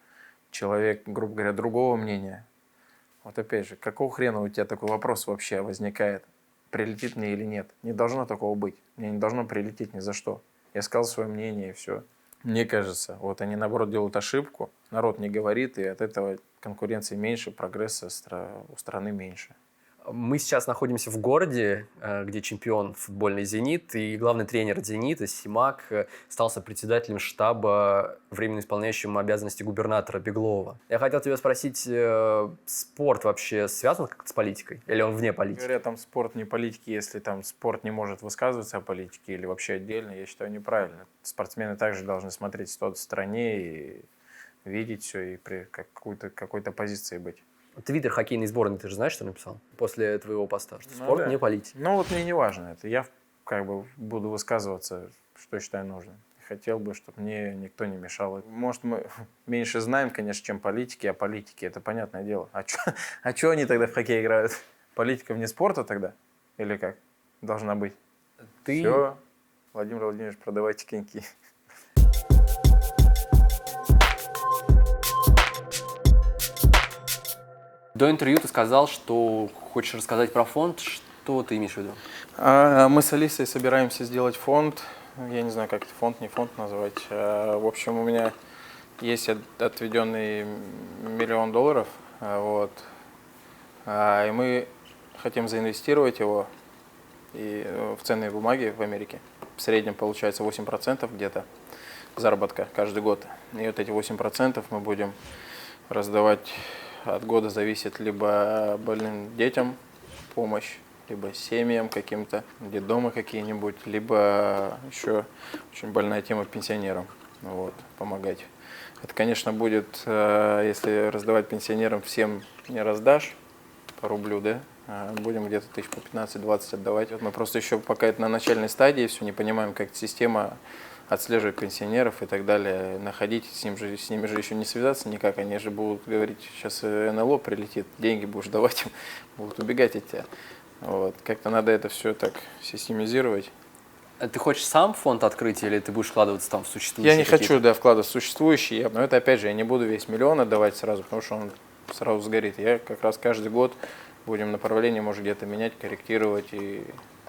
человек, грубо говоря, другого мнения. Вот опять же, какого хрена у тебя такой вопрос вообще возникает? Прилетит мне или нет? Не должно такого быть. Мне не должно прилететь ни за что. Я сказал свое мнение и все. Мне кажется, вот они наоборот делают ошибку. Народ не говорит, и от этого конкуренции меньше, прогресса у страны меньше. Мы сейчас находимся в городе, где чемпион футбольный «Зенит», и главный тренер «Зенита» Симак стал председателем штаба, временно исполняющим обязанности губернатора Беглова. Я хотел тебя спросить, спорт вообще связан как-то с политикой? Или он вне политики? Говорят, там спорт не политики, если там спорт не может высказываться о политике или вообще отдельно, я считаю, неправильно. Спортсмены также должны смотреть ситуацию в стране и видеть все, и при какой-то позиции быть. Твиттер хоккейной сборной, ты же знаешь, что написал после твоего поста? Что спорт да. не политика. Вот мне не важно это. Я буду высказываться, что считаю нужным. Хотел бы, чтобы мне никто не мешал. Может, мы меньше знаем, конечно, чем политики, а политики, это понятное дело. А чё они тогда в хоккей играют? Политика вне спорта тогда? Или как? Должна быть. Все, Владимир Владимирович, продавайте коньки. До интервью ты сказал, что хочешь рассказать про фонд. Что ты имеешь в виду? Мы с Алисой собираемся сделать фонд. Я не знаю, как это фонд, не фонд назвать. В общем, у меня есть отведенный $1 миллион. Вот. И мы хотим заинвестировать его в ценные бумаги в Америке. В среднем получается 8% где-то заработка каждый год. И вот эти 8% мы будем раздавать, от года зависит, либо больным детям помощь, либо семьям каким-то, детдомы какие-нибудь, либо еще очень больная тема пенсионерам, вот, помогать. Это, конечно, будет, если раздавать пенсионерам, всем не раздашь по рублю, да, будем где-то тысяч по 15-20 отдавать. Вот мы просто еще пока это на начальной стадии, все не понимаем, как система отслеживать пенсионеров и так далее, находить, с ними же еще не связаться никак, они же будут говорить, сейчас НЛО прилетит, деньги будешь давать им, будут убегать от тебя. Вот. Как-то надо это все так системизировать. Ты хочешь сам фонд открыть или ты будешь вкладываться там в существующие? Я не хочу, да, вкладывать в существующие, но это опять же, я не буду весь $1 миллион отдавать сразу, потому что он сразу сгорит. Я как раз каждый год будем направление, может, где-то менять, корректировать и...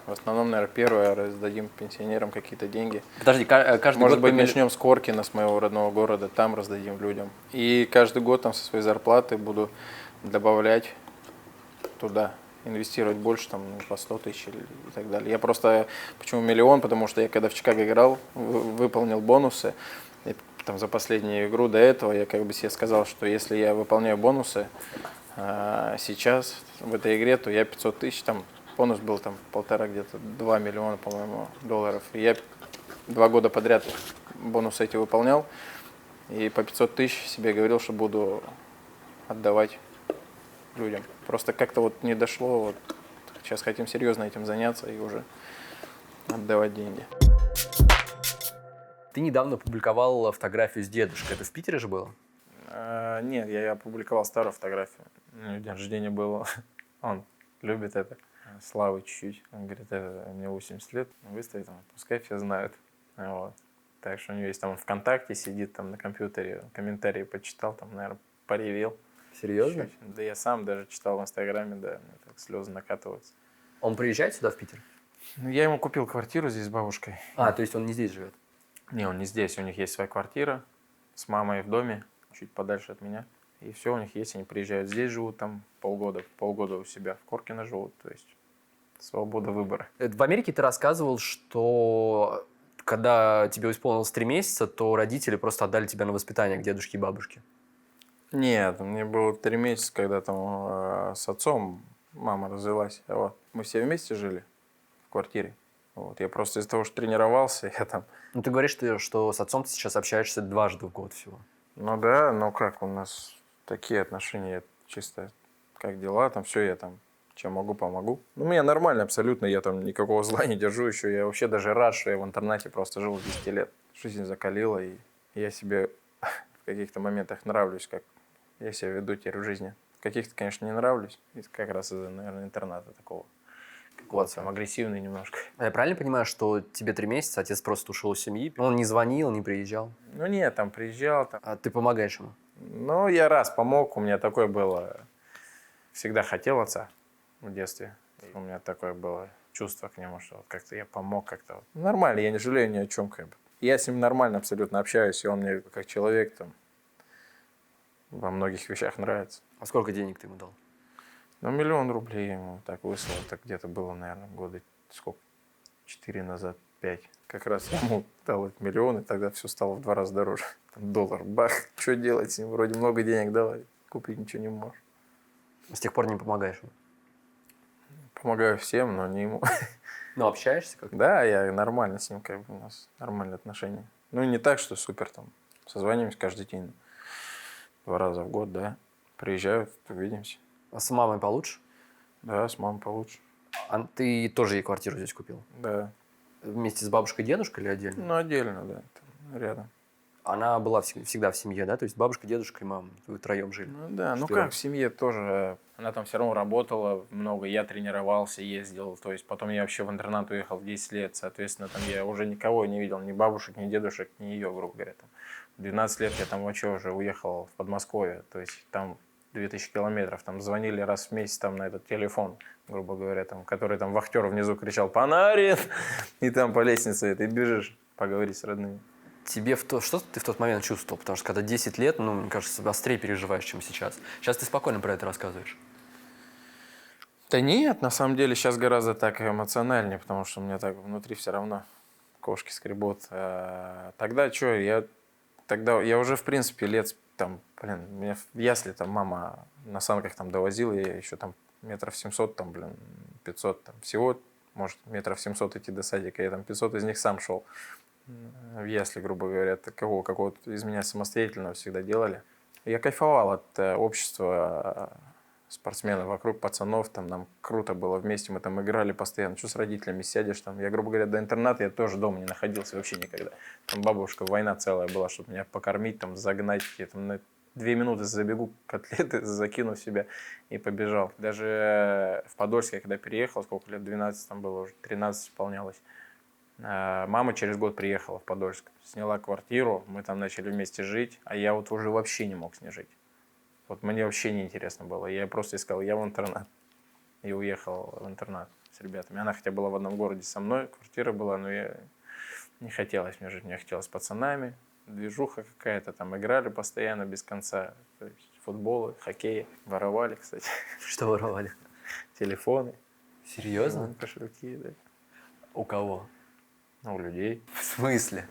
В основном, наверное, первое, раздадим пенсионерам какие-то деньги. Подожди, каждый Может год быть, начнем с Коркина, с моего родного города, там раздадим людям. И каждый год там со своей зарплаты буду добавлять туда, инвестировать больше, там, по 100 тысяч и так далее. Я просто, почему $1 миллион, потому что я когда в Чикаго играл, выполнил бонусы, и там за последнюю игру до этого я как бы себе сказал, что если я выполняю бонусы сейчас в этой игре, то я 500 тысяч там. Бонус был там 1,5, где-то 2 миллиона, по-моему, долларов. И я 2 года подряд бонусы эти выполнял. И по 500 тысяч себе говорил, что буду отдавать людям. Просто как-то вот не дошло. Вот сейчас хотим серьезно этим заняться и уже отдавать деньги. Ты недавно публиковал фотографию с дедушкой. Это в Питере же было? Нет, я опубликовал старую фотографию. День рождения было. Он любит это. Славы чуть-чуть. Он говорит, мне 80 лет, выставит, пускай все знают. Вот. Так что у него есть там ВКонтакте, сидит там на компьютере, комментарии почитал, там, наверное, поревел. Серьезно? Чуть. Да я сам даже читал в Инстаграме, да, мне так слезы накатываются. Он приезжает сюда, в Питер? Я ему купил квартиру здесь с бабушкой. То есть он не здесь живет? Не, он не здесь, у них есть своя квартира с мамой в доме, чуть подальше от меня. И все у них есть, они приезжают здесь, живут там полгода у себя в Коркино живут, то есть свобода выбора. В Америке ты рассказывал, что когда тебе исполнилось 3 месяца, то родители просто отдали тебя на воспитание к дедушке и бабушке. Нет, мне было 3 месяца, когда там с отцом мама развелась. Вот. Мы все вместе жили в квартире. Вот. Я просто из-за того, что тренировался, я там... Ну, ты говоришь, что с отцом ты сейчас общаешься дважды в год всего. Ну да, но как у нас такие отношения, чисто как дела, там все, я там чем могу, помогу. Ну, у меня нормально абсолютно, я там никакого зла не держу еще. Я вообще даже рад, что я в интернате просто жил 10 лет. Жизнь закалила, и я себе в каких-то моментах нравлюсь, как я себя веду теперь в жизни. В каких-то, конечно, не нравлюсь, как раз из-за, наверное, интерната такого. Вот, там агрессивный немножко. А я правильно понимаю, что тебе 3 месяца, отец просто ушел из семьи? Он не звонил, не приезжал? Ну нет, там приезжал. Там. А ты помогаешь ему? Ну, я раз помог, у меня такое было. Всегда хотел отца в детстве. У меня такое было чувство к нему, что вот как-то я помог как-то. Вот. Нормально, я не жалею ни о чем. Как бы. Я с ним нормально абсолютно общаюсь, и он мне как человек там во многих вещах нравится. А сколько денег ты ему дал? Ну, $1 миллион я ему так выслал. Так где-то было, наверное, года сколько? 4 назад, 5. Как раз я ему дал $1 миллион, и тогда все стало в 2 раза дороже. Там доллар, бах, что делать с ним? Вроде много денег давали, купить ничего не можешь. С тех пор не помогаешь ему? Помогаю всем, но не ему. Ну, общаешься как-то? Да, я нормально с ним, как бы у нас нормальные отношения. Ну, не так, что супер там. Созваниваемся каждый день. 2 раза в год, да. Приезжают, увидимся. А с мамой получше? Да, с мамой получше. А ты тоже ей квартиру здесь купил? Да. Вместе с бабушкой и дедушкой или отдельно? Ну, отдельно, да. Там, рядом. Она была всегда в семье, да? То есть бабушка, дедушка и мама, вы втроем жили? Ну да, ну 4. как в семье тоже. Она там все равно работала много, я тренировался, ездил. То есть потом я вообще в интернат уехал в 10 лет. Соответственно, там я уже никого не видел, ни бабушек, ни дедушек, ни ее, грубо говоря. Там. В 12 лет я там вообще уже уехал в Подмосковье. То есть там 2000 километров, там звонили раз в месяц там на этот телефон, грубо говоря, там, который там вахтер внизу кричал «Панарин!» и там по лестнице ты бежишь поговорить с родными. Что ты в тот момент чувствовал? Потому что когда 10 лет, ну, мне кажется, острее переживаешь, чем сейчас. Сейчас ты спокойно про это рассказываешь. Да нет, на самом деле сейчас гораздо так эмоциональнее, потому что у меня так внутри все равно кошки скребут. Тогда что, я уже в принципе лет там, меня в ясли там мама на санках там довозила, я еще там 700 там, 500 там всего, может 700 идти до садика, я там 500 из них сам шел в ясли, грубо говоря, такого какого-то из меня самостоятельного всегда делали. Я кайфовал от общества спортсменов вокруг, пацанов, там нам круто было вместе, мы там играли постоянно, что с родителями сядешь там, я, грубо говоря, до интерната я тоже дома не находился вообще никогда, там бабушка, война целая была, чтобы меня покормить, там загнать, я там на 2 минуты забегу, котлеты закину в себя и побежал. Даже в Подольске, когда переехал, сколько лет, 12 там было, уже 13 исполнялось, мама через год приехала в Подольск, сняла квартиру, мы там начали вместе жить, а я вот уже вообще не мог с ней жить. Вот мне вообще не интересно было. Я просто искал, я в интернат. И уехал в интернат с ребятами. Она хотя была в одном городе со мной, квартира была, но я не хотелось мне жить. Мне хотелось с пацанами, движуха какая-то, там играли постоянно без конца. То есть футболы, хоккей. Воровали, кстати. Что воровали? Телефоны. Серьезно? Кошельки, да. У кого? Ну, у людей. В смысле?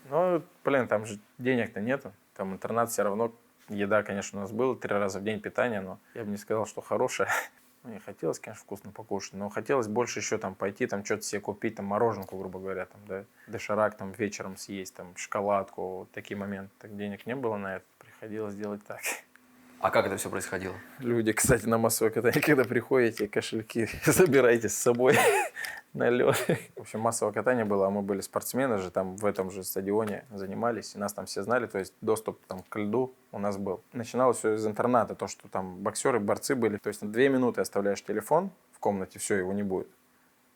Ну, там же денег-то нету. Там интернат все равно. Еда, конечно, у нас была 3 раза в день питания, но я бы не сказал, что хорошая. Мне хотелось, конечно, вкусно покушать, но хотелось больше еще там пойти, там что-то себе купить, там мороженку, грубо говоря, там, да, доширак там вечером съесть, там шоколадку, вот такие моменты. Так денег не было на это, приходилось делать так. А как это все происходило? Люди, кстати, на массовое катание, когда приходите, кошельки забирайте с собой на лед. В общем, массовое катание было, а мы были спортсмены же, там в этом же стадионе занимались, и нас там все знали, то есть доступ там к льду у нас был. Начиналось все из интерната, то, что там боксеры, борцы были, то есть на 2 минуты оставляешь телефон в комнате, все, его не будет.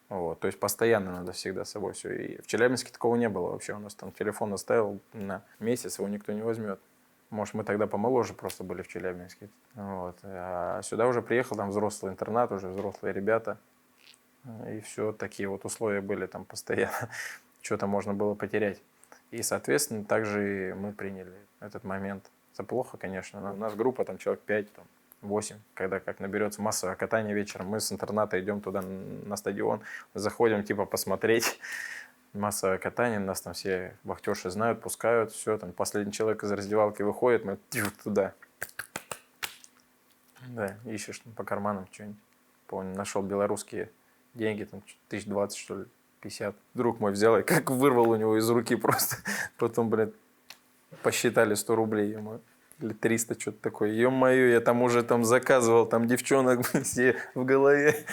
Вот, то есть постоянно надо всегда с собой все. И в Челябинске такого не было вообще, у нас там телефон оставил на месяц, его никто не возьмет. Может, мы тогда помоложе просто были в Челябинске. Вот. А сюда уже приехал, там взрослый интернат, уже взрослые ребята. И все, такие вот условия были там постоянно. Что-то можно было потерять. И, соответственно, также и мы приняли этот момент. Это плохо, конечно. Но у нас группа, там человек 5, там, 8. Когда как наберется массовое катание вечером, мы с интерната идем туда на стадион, заходим типа посмотреть. Массовое катание, нас там все вахтерши знают, пускают, все, там последний человек из раздевалки выходит, мы туда. Да, ищешь там по карманам что-нибудь. Помню, нашел белорусские деньги, там 1020, что ли, 50. Друг мой взял и как вырвал у него из руки просто. Потом, посчитали 100 рублей ему. Или 300, что-то такое. Ё-моё, я там уже там заказывал, там девчонок все в голове.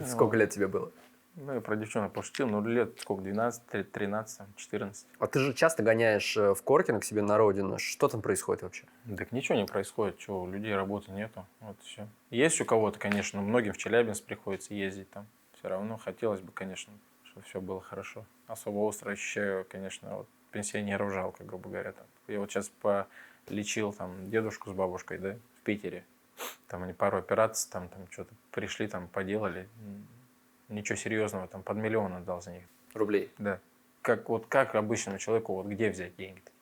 Сколько лет тебе было? Ну, я про девчонок пошутил, но лет сколько, 12, 13, 14. А ты же часто гоняешь в Коркино к себе на родину. Что там происходит вообще? Так ничего не происходит, что у людей работы нету, вот все. Есть у кого-то, конечно, многим в Челябинск приходится ездить там. Все равно хотелось бы, конечно, чтобы все было хорошо. Особо остро ощущаю, конечно, вот пенсионеров жалко, грубо говоря. Там. Я вот сейчас полечил там дедушку с бабушкой, да, в Питере. Там они пару операций, там что-то пришли, там поделали. Ничего серьезного, там под 1 000 000 отдал за них. Рублей? Да. Как обычному человеку, вот где взять деньги-то?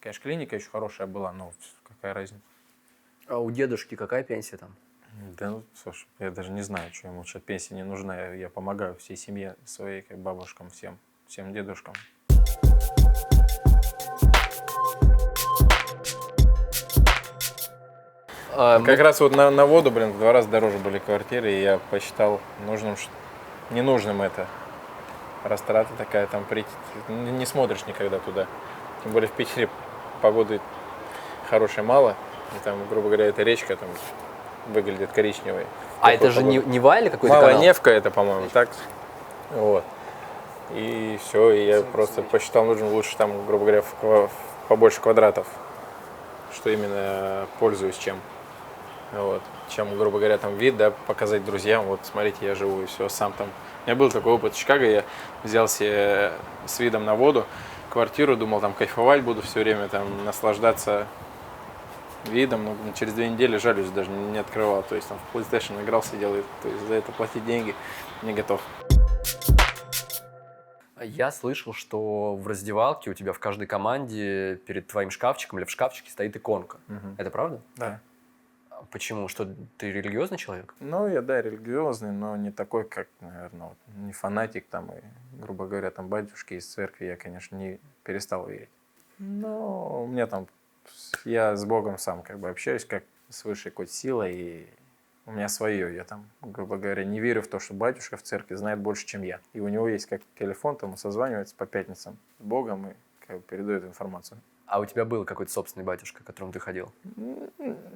Конечно, клиника еще хорошая была, но какая разница? А у дедушки какая пенсия там? Да, ну, слушай, я даже не знаю, что ему сейчас пенсия не нужна. Я помогаю всей семье своей, как бабушкам, всем дедушкам. Как раз вот на воду, в 2 раза дороже были квартиры, и я посчитал ненужным это. Растрата такая, там прийти, не смотришь никогда туда. Тем более в Питере погоды хорошей мало, и там, грубо говоря, эта речка там выглядит коричневой. А это же Нева или какой-то Малая канал? Невка это, по-моему, так? Вот. И все, и я просто посчитал, нужно лучше там, грубо говоря, побольше квадратов, что именно пользуюсь чем. Вот. Чем, грубо говоря, там вид, да, показать друзьям, вот смотрите, я живу и все, сам там. У меня был такой опыт в Чикаго, я взял себе с видом на воду квартиру, думал, там кайфовать буду все время, там наслаждаться видом, но через 2 недели жалюзи даже не открывал. То есть там в PlayStation играл, сидел, и, то есть за это платить деньги не готов. Я слышал, что в раздевалке у тебя в каждой команде перед твоим шкафчиком или в шкафчике стоит иконка. Это правда? Да. Почему? Что, ты религиозный человек? Ну, я, да, религиозный, но не такой, как, наверное, вот, не фанатик там, и, грубо говоря, там батюшки из церкви я, конечно, не перестал верить. Но у меня там, я с Богом сам как бы общаюсь, как с высшей какой-то силой, и у меня свое. Я там, грубо говоря, не верю в то, что батюшка в церкви знает больше, чем я. И у него есть как телефон, там он созванивается по пятницам с Богом и как бы передает информацию. А у тебя был какой-то собственный батюшка, к которому ты ходил?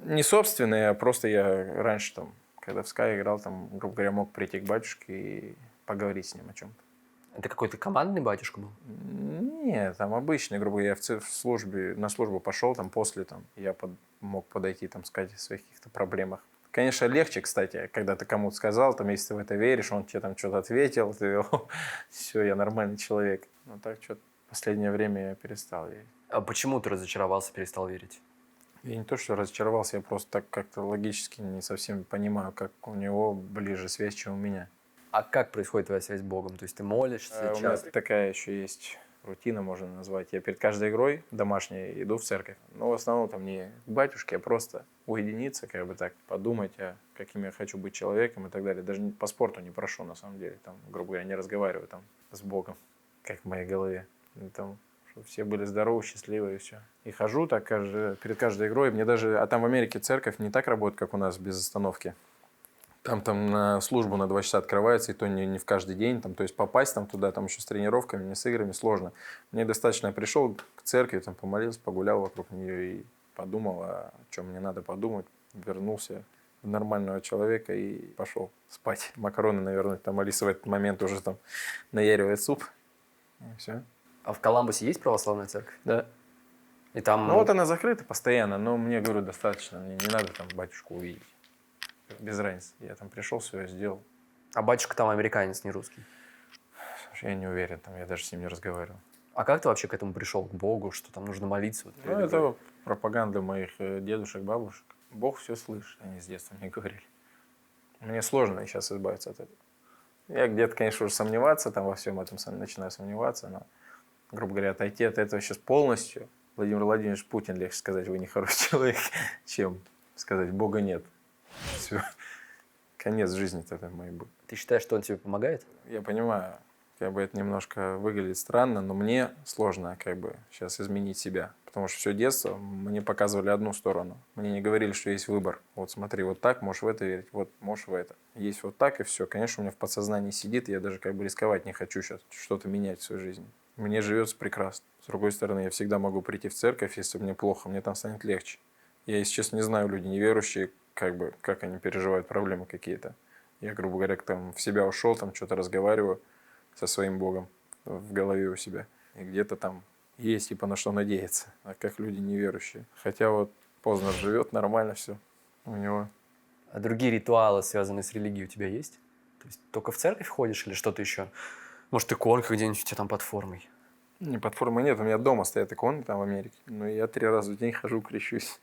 Не собственный, а просто я раньше там, когда в Sky играл, там, грубо говоря, мог прийти к батюшке и поговорить с ним о чем-то. Это какой-то командный батюшка был? Нет, там обычный, грубо говоря, я на службу пошел, там после, там, я мог подойти, там, сказать о своих каких-то проблемах. Конечно, легче, кстати, когда ты кому-то сказал, там, если ты в это веришь, он тебе там что-то ответил, ты, все, я нормальный человек. Но так что-то в последнее время я перестал верить. А почему ты разочаровался, перестал верить? Я не то, что разочаровался, я просто так как-то логически не совсем понимаю, как у него ближе связь, чем у меня. А как происходит твоя связь с Богом? То есть ты молишься У меня часто? такая еще есть рутина, можно назвать. Я перед каждой игрой домашней иду в церковь. Но в основном там не к батюшке, а просто уединиться, как бы так, подумать, каким я хочу быть человеком и так далее. Даже по спорту не прошу, на самом деле. Там, грубо говоря, не разговариваю там с Богом, как в моей голове. И там, чтобы все были здоровы, счастливы и все. И хожу так перед каждой игрой. Мне даже, а там в Америке церковь не так работает, как у нас, без остановки. Там на службу на 2 часа открывается, и то не в каждый день. Там, то есть попасть там туда, там еще с тренировками, не с играми, сложно. Мне достаточно, я пришел к церкви, там помолился, погулял вокруг нее и подумал, о чем мне надо подумать. Вернулся в нормального человека и пошел спать. Макароны, наверное, там Алиса в этот момент уже там наяривает суп. И все. А в Коламбусе есть православная церковь? Да. И там... Ну вот она закрыта постоянно, но мне, говорю, достаточно. Мне не надо там батюшку увидеть. Без разницы. Я там пришел, все, я сделал. А батюшка там американец, не русский? Слушай, я не уверен, там, я даже с ним не разговаривал. А как ты вообще к этому пришел, к Богу, что там нужно молиться? Вот, Ну, это пропаганда моих дедушек, бабушек. Бог все слышит, они с детства мне говорили. Мне сложно сейчас избавиться от этого. Я где-то, конечно, уже сомневаться там во всем этом, начинаю сомневаться, но, грубо говоря, отойти от этого сейчас полностью. Владимир Владимирович Путин легче сказать, вы не хороший человек, чем сказать, Бога нет. Все. Конец жизни-то это мой будет. Ты считаешь, что он тебе помогает? Я понимаю, как бы это немножко выглядит странно, но мне сложно как бы сейчас изменить себя. Потому что все детство мне показывали одну сторону. Мне не говорили, что есть выбор. Вот смотри, вот так, можешь в это верить, вот можешь в это. Есть вот так и все. Конечно, у меня в подсознании сидит, я даже как бы рисковать не хочу сейчас, что-то менять в своей жизни. Мне живется прекрасно. С другой стороны, я всегда могу прийти в церковь, если мне плохо, мне там станет легче. Я, если честно, не знаю, люди неверующие, как они переживают проблемы какие-то. Я, грубо говоря, там в себя ушел, там что-то разговариваю со своим Богом в голове у себя. И где-то там есть типа на что надеяться, а как люди неверующие. Хотя вот Познер живет, нормально все у него. А другие ритуалы, связанные с религией, у тебя есть? То есть только в церковь ходишь или что-то еще? Может, иконка где-нибудь у тебя там под формой? Не, под формой нет, у меня дома стоят иконы там в Америке. Но я 3 раза в день хожу, крещусь.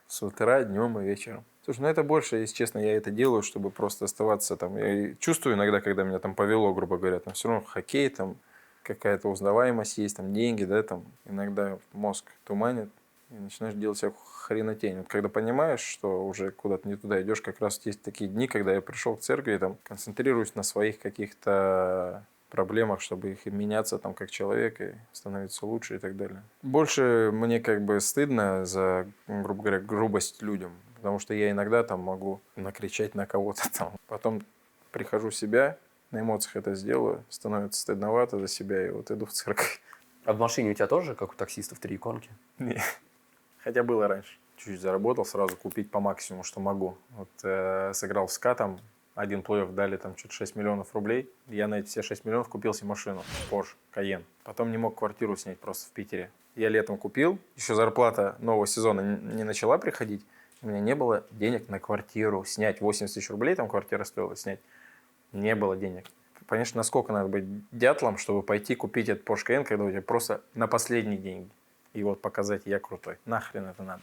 С утра, днем и вечером. Слушай, ну это больше, если честно, я это делаю, чтобы просто оставаться там. Я чувствую иногда, когда меня там повело, грубо говоря, там все равно хоккей, там какая-то узнаваемость есть, там деньги, да, там иногда мозг туманит, и начинаешь делать всякую хренотень. Вот когда понимаешь, что уже куда-то не туда идешь, как раз есть такие дни, когда я пришел к церкви, там концентрируюсь на своих каких-то проблемах, чтобы их меняться там как человек и становиться лучше и так далее. Больше мне как бы стыдно за, грубо говоря, грубость людям, потому что я иногда там могу накричать на кого-то там. Потом прихожу в себя, на эмоциях это сделаю, становится стыдновато за себя, и вот иду в церковь. А в машине у тебя тоже, как у таксистов, 3 иконки? Не. Хотя было раньше. Чуть-чуть заработал, сразу купить по максимуму, что могу. Вот сыграл в СКА, там один плей-офф дали там что-то 6 миллионов рублей. Я на эти все 6 миллионов купил себе машину, Porsche Cayenne. Потом не мог квартиру снять просто в Питере. Я летом купил, еще зарплата нового сезона не начала приходить. У меня не было денег на квартиру снять. 80 тысяч рублей там квартира стоила снять. Не было денег. Конечно, насколько надо быть дятлом, чтобы пойти купить этот Porsche Cayenne, когда у тебя просто на последние деньги. И вот показать, я крутой. Нахрен это надо?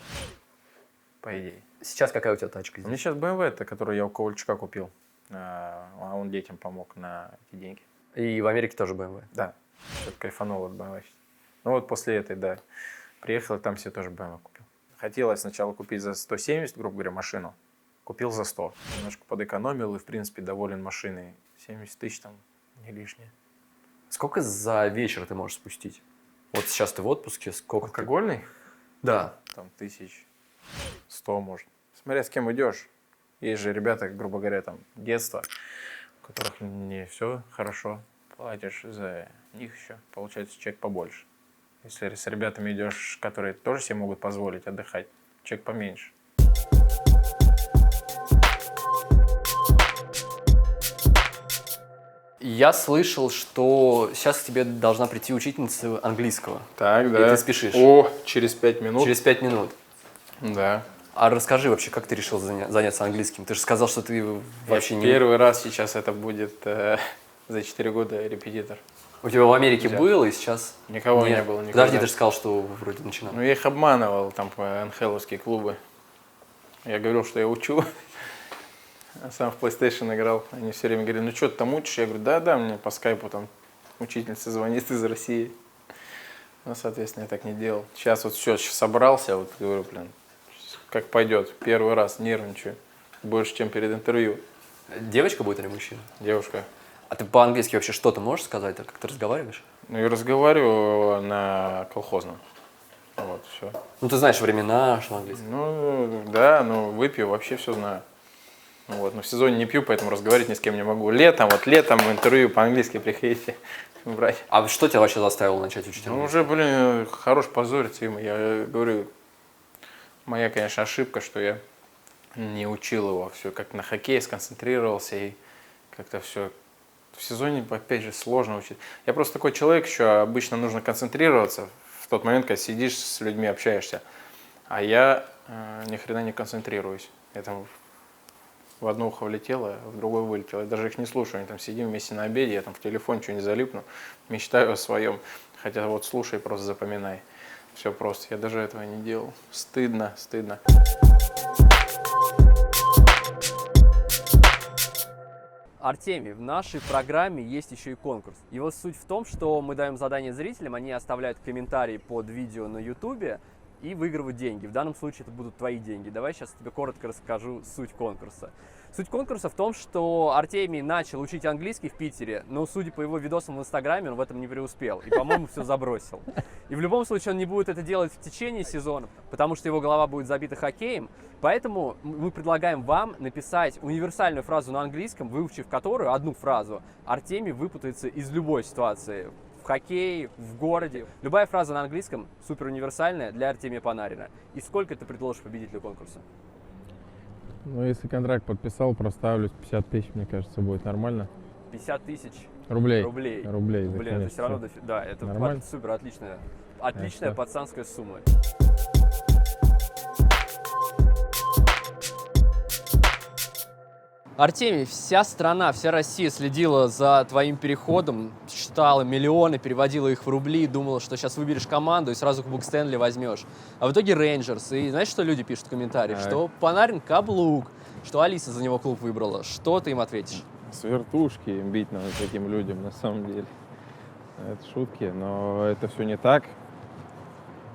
по идее. Сейчас какая у тебя тачка У здесь? меня сейчас BMW, это, который я у Ковальчука купил. А он детям помог на эти деньги. И в Америке тоже BMW. Да, что-то кайфанул от BMW. Ну вот после этой, да, приехал, и там себе тоже BMW купил. Хотелось сначала купить за 170, грубо говоря, машину. Купил за 100. Немножко подэкономил и, в принципе, доволен машиной. 70 тысяч там не лишнее. Сколько за вечер ты можешь спустить? Вот сейчас ты в отпуске, сколько ты- Алкогольный? Да. Там 1100, может. Смотря с кем идешь. Есть же ребята, грубо говоря, там, детства, у которых не все хорошо. Платишь за них еще. Получается, чек побольше. Если с ребятами идешь, которые тоже себе могут позволить отдыхать, чек поменьше. Я слышал, что сейчас к тебе должна прийти учительница английского. Так, И ты спешишь. О, через 5 минут. Через 5 минут. Да. А расскажи вообще, как ты решил заняться английским? Ты же сказал, что ты вообще не... Первый раз сейчас это будет за 4 года репетитор. У тебя в Америке Да. был, и сейчас... Никого Нет. не было. Никогда. Подожди, ты же сказал, что вроде начинал. Ну, я их обманывал там по НХЛовские клубы. Я говорил, что я учу. А сам в PlayStation играл. Они все время говорили, ну что ты там учишь? Я говорю, да, мне по скайпу там учительница звонит из России. Ну, соответственно, я так не делал. Сейчас вот все, собрался, вот говорю, блин, как пойдет. Первый раз нервничаю. Больше, чем перед интервью. Девочка будет или мужчина? Девушка. А ты по-английски вообще что-то можешь сказать? Как ты разговариваешь? Ну, я разговариваю на колхозном. Вот, все. Ну, ты знаешь времена, что английский. Ну, да, ну, выпью, вообще все знаю. Вот, но в сезоне не пью, поэтому разговаривать ни с кем не могу. Летом в интервью по-английски приходите брать. А что тебя вообще заставило начать учить Ну, английский? уже, блин, хорош позориться им. Я говорю, моя, конечно, ошибка, что я не учил его. Все как на хоккее сконцентрировался и как-то все. В сезоне, опять же, сложно учить. Я просто такой человек, еще обычно нужно концентрироваться в тот момент, когда сидишь с людьми, общаешься. А я ни хрена не концентрируюсь. Я там в одно ухо влетело, в другое вылетело. Я даже их не слушаю. Они там сидим вместе на обеде, я там в телефон что-нибудь залипну, мечтаю о своем. Хотя вот слушай, просто запоминай. Все просто. Я даже этого не делал. Стыдно. Артемий, в нашей программе есть еще и конкурс. Его суть в том, что мы даем задание зрителям, они оставляют комментарии под видео на YouTube и выигрывают деньги. В данном случае это будут твои деньги. Давай сейчас тебе коротко расскажу суть конкурса. Суть конкурса в том, что Артемий начал учить английский в Питере, но, судя по его видосам в Инстаграме, он в этом не преуспел и, по-моему, все забросил. И в любом случае он не будет это делать в течение сезона, потому что его голова будет забита хоккеем. Поэтому мы предлагаем вам написать универсальную фразу на английском, выучив которую, одну фразу, Артемий выпутается из любой ситуации. В хоккее, в городе. Любая фраза на английском супер универсальная для Артемия Панарина. И сколько ты предложишь победителю конкурса? Ну, если контракт подписал, проставлюсь 50 тысяч, мне кажется, будет нормально. 50 тысяч Рублей. рублей. Рублей, да, Блин, это конечно. все равно, да, это Нормально? супер отличная Хорошо. пацанская сумма. Артемий, вся страна, вся Россия следила за твоим переходом, считала миллионы, переводила их в рубли, думала, что сейчас выберешь команду и сразу Кубок Стэнли возьмешь. А в итоге Рейнджерс. И знаешь, что люди пишут в комментариях? Так. Что Панарин каблук, что Алиса за него клуб выбрала. Что ты им ответишь? С вертушки бить надо таким людям, на самом деле. Это шутки, но это все не так.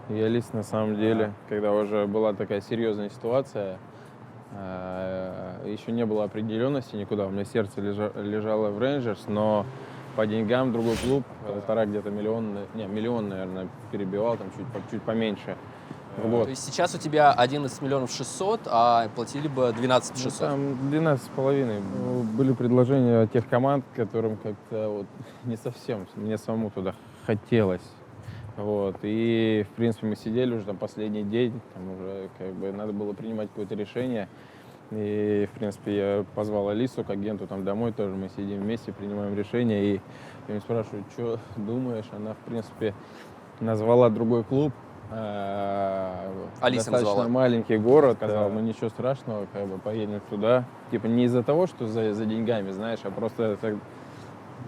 Я лично, на самом деле, когда уже была такая серьезная ситуация, еще не было определенности никуда. У меня сердце лежало в Рейнджерс, но по деньгам другой клуб, полтора где-то миллион, наверное, перебивал, там чуть поменьше. Вот. То есть сейчас у тебя 11 миллионов 600, а платили бы 12 600. Ну, там 12,5. Были предложения тех команд, которым как-то вот не совсем, мне самому туда хотелось. Вот. И, в принципе, мы сидели уже там последний день, там уже как бы надо было принимать какое-то решение. И, в принципе, я позвал Алису к агенту там домой тоже, мы сидим вместе, принимаем решение. И я ее спрашиваю, что думаешь? Она, в принципе, назвала другой клуб. Алиса достаточно назвала. маленький город, сказал, ну ничего страшного, как бы поедем туда. Типа не из-за того, что за деньгами, знаешь, а просто так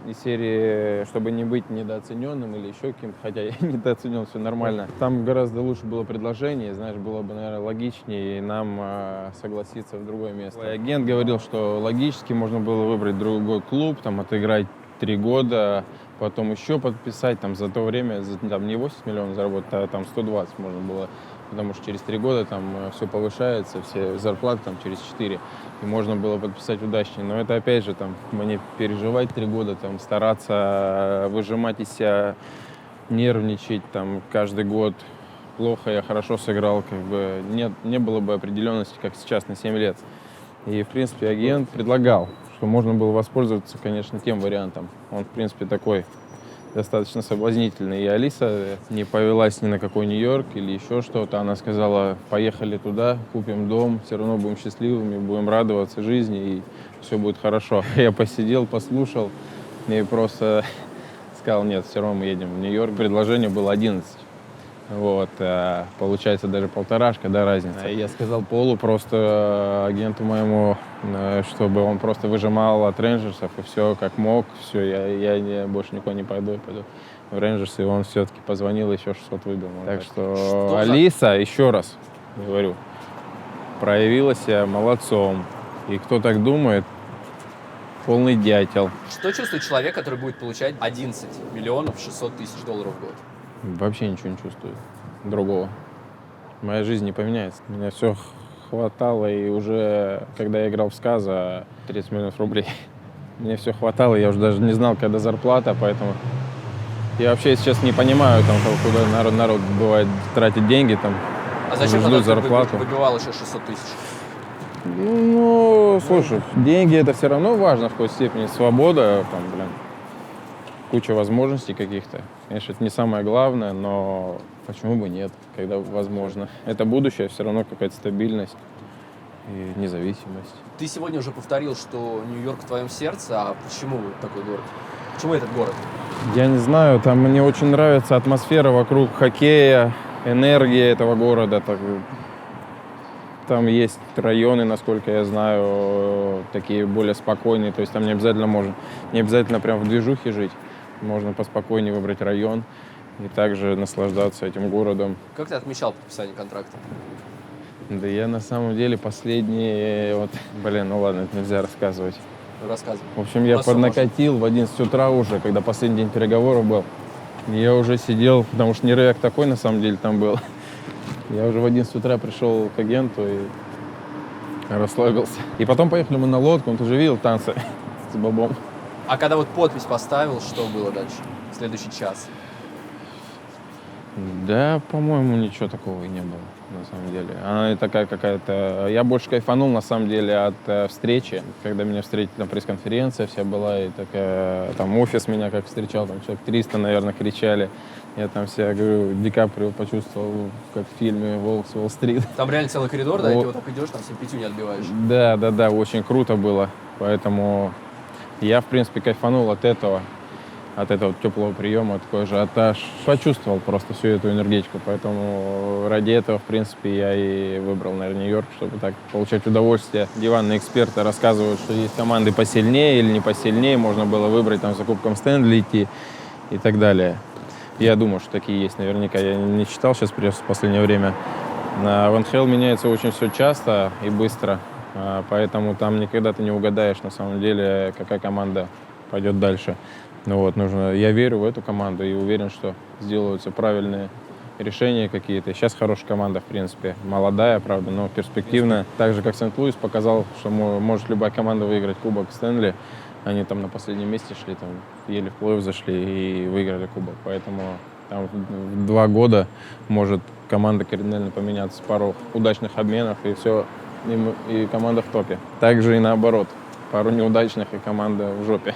из серии, чтобы не быть недооцененным или еще кем-то, хотя я недооценен, все нормально. Там гораздо лучше было предложение, знаешь, было бы, наверное, логичнее нам согласиться в другое место. И агент говорил, что логически можно было выбрать другой клуб, там, отыграть 3 года, потом еще подписать, там, за то время, там, не 80 миллионов заработать, а там 120 можно было, потому что через 3 года там все повышается, все зарплаты там через 4, и можно было подписать удачнее. Но это, опять же, там, мне переживать 3 года, там, стараться выжимать из себя, нервничать, там, каждый год. Плохо я хорошо сыграл, как бы, не было бы определенности, как сейчас, на 7 лет. И, в принципе, агент предлагал, что можно было воспользоваться, конечно, тем вариантом. Он, в принципе, такой достаточно соблазнительный. И Алиса не повелась ни на какой Нью-Йорк или еще что-то. Она сказала, поехали туда, купим дом, все равно будем счастливыми, будем радоваться жизни, и все будет хорошо. Я посидел, послушал и просто сказал, нет, все равно мы едем в Нью-Йорк. Предложение было 11. Вот, получается даже полторашка, да, разница. И я сказал Полу просто агенту моему, чтобы он просто выжимал от Рейнджерсов и все как мог, все, я больше никуда не пойду, я пойду в Рейнджерс, и он все-таки позвонил, еще 600 выбил. Так что Алиса, еще раз говорю, проявила себя молодцом. И кто так думает, полный дятел. Что чувствует человек, который будет получать 11 миллионов 600 тысяч долларов в год? Вообще ничего не чувствую другого. Моя жизнь не поменяется. Меня все хватало, и уже, когда я играл в СКА, 30 миллионов рублей, мне все хватало, я уже даже не знал, когда зарплата, поэтому я вообще, если честно, не понимаю, там, куда народ бывает тратит деньги, там, а зачем ждут зарплату. Выбивал еще 600 тысяч? Ну, слушай, деньги это все равно важно в какой-то степени, свобода, там, куча возможностей каких-то. Конечно, это не самое главное, но почему бы нет, когда возможно. Это будущее, все равно какая-то стабильность и независимость. Ты сегодня уже повторил, что Нью-Йорк в твоем сердце, а почему такой город? Почему этот город? Я не знаю, там мне очень нравится атмосфера вокруг хоккея, энергия этого города. Там есть районы, насколько я знаю, такие более спокойные, то есть там не обязательно прям в движухе жить. Можно поспокойнее выбрать район и также наслаждаться этим городом. Как ты отмечал подписание контракта? Да я на самом деле последний... ну ладно, это нельзя рассказывать. Рассказывай. В общем, я поднакатил в 11 утра уже, когда последний день переговоров был. Я уже сидел, потому что нервяк такой на самом деле там был. Я уже в 11 утра пришел к агенту и расслабился. И потом поехали мы на лодку, ты же видел танцы с бобом. А когда вот подпись поставил, что было дальше? Следующий час? Да, по-моему, ничего такого и не было, на самом деле. Она такая какая-то... Я больше кайфанул, на самом деле, от встречи. Когда меня встретили, там пресс-конференция вся была, и такая... Там офис меня как встречал, там человек 300, наверное, кричали. Я там себя, говорю, Ди Каприо почувствовал, как в фильме «Волк с Уолл-стрит». Там реально целый коридор, да, и ты вот так идешь, там всем пятью не отбиваешь. Да, очень круто было. Поэтому я, в принципе, кайфанул от этого теплого приема, такой ажиотаж. Почувствовал просто всю эту энергетику, поэтому ради этого, в принципе, я и выбрал, наверное, Нью-Йорк, чтобы так получать удовольствие. Диванные эксперты рассказывают, что есть команды посильнее или не посильнее, можно было выбрать там за Кубком Стэнли идти и так далее. Я думаю, что такие есть наверняка. Я не читал сейчас в последнее время. В НХЛ меняется очень все часто и быстро, поэтому там никогда ты не угадаешь, на самом деле, какая команда пойдет дальше. Я верю в эту команду и уверен, что сделаются правильные решения какие-то. Сейчас хорошая команда, в принципе, молодая, правда, но перспективная. Так же, как Сент-Луис показал, что может любая команда выиграть Кубок Стэнли. Они там на последнем месте шли, там еле в плей-офф зашли и выиграли Кубок. Поэтому там в 2 года может команда кардинально поменяться, пару удачных обменов, и все, и команда в топе. Также и наоборот, пару неудачных, и команда в жопе.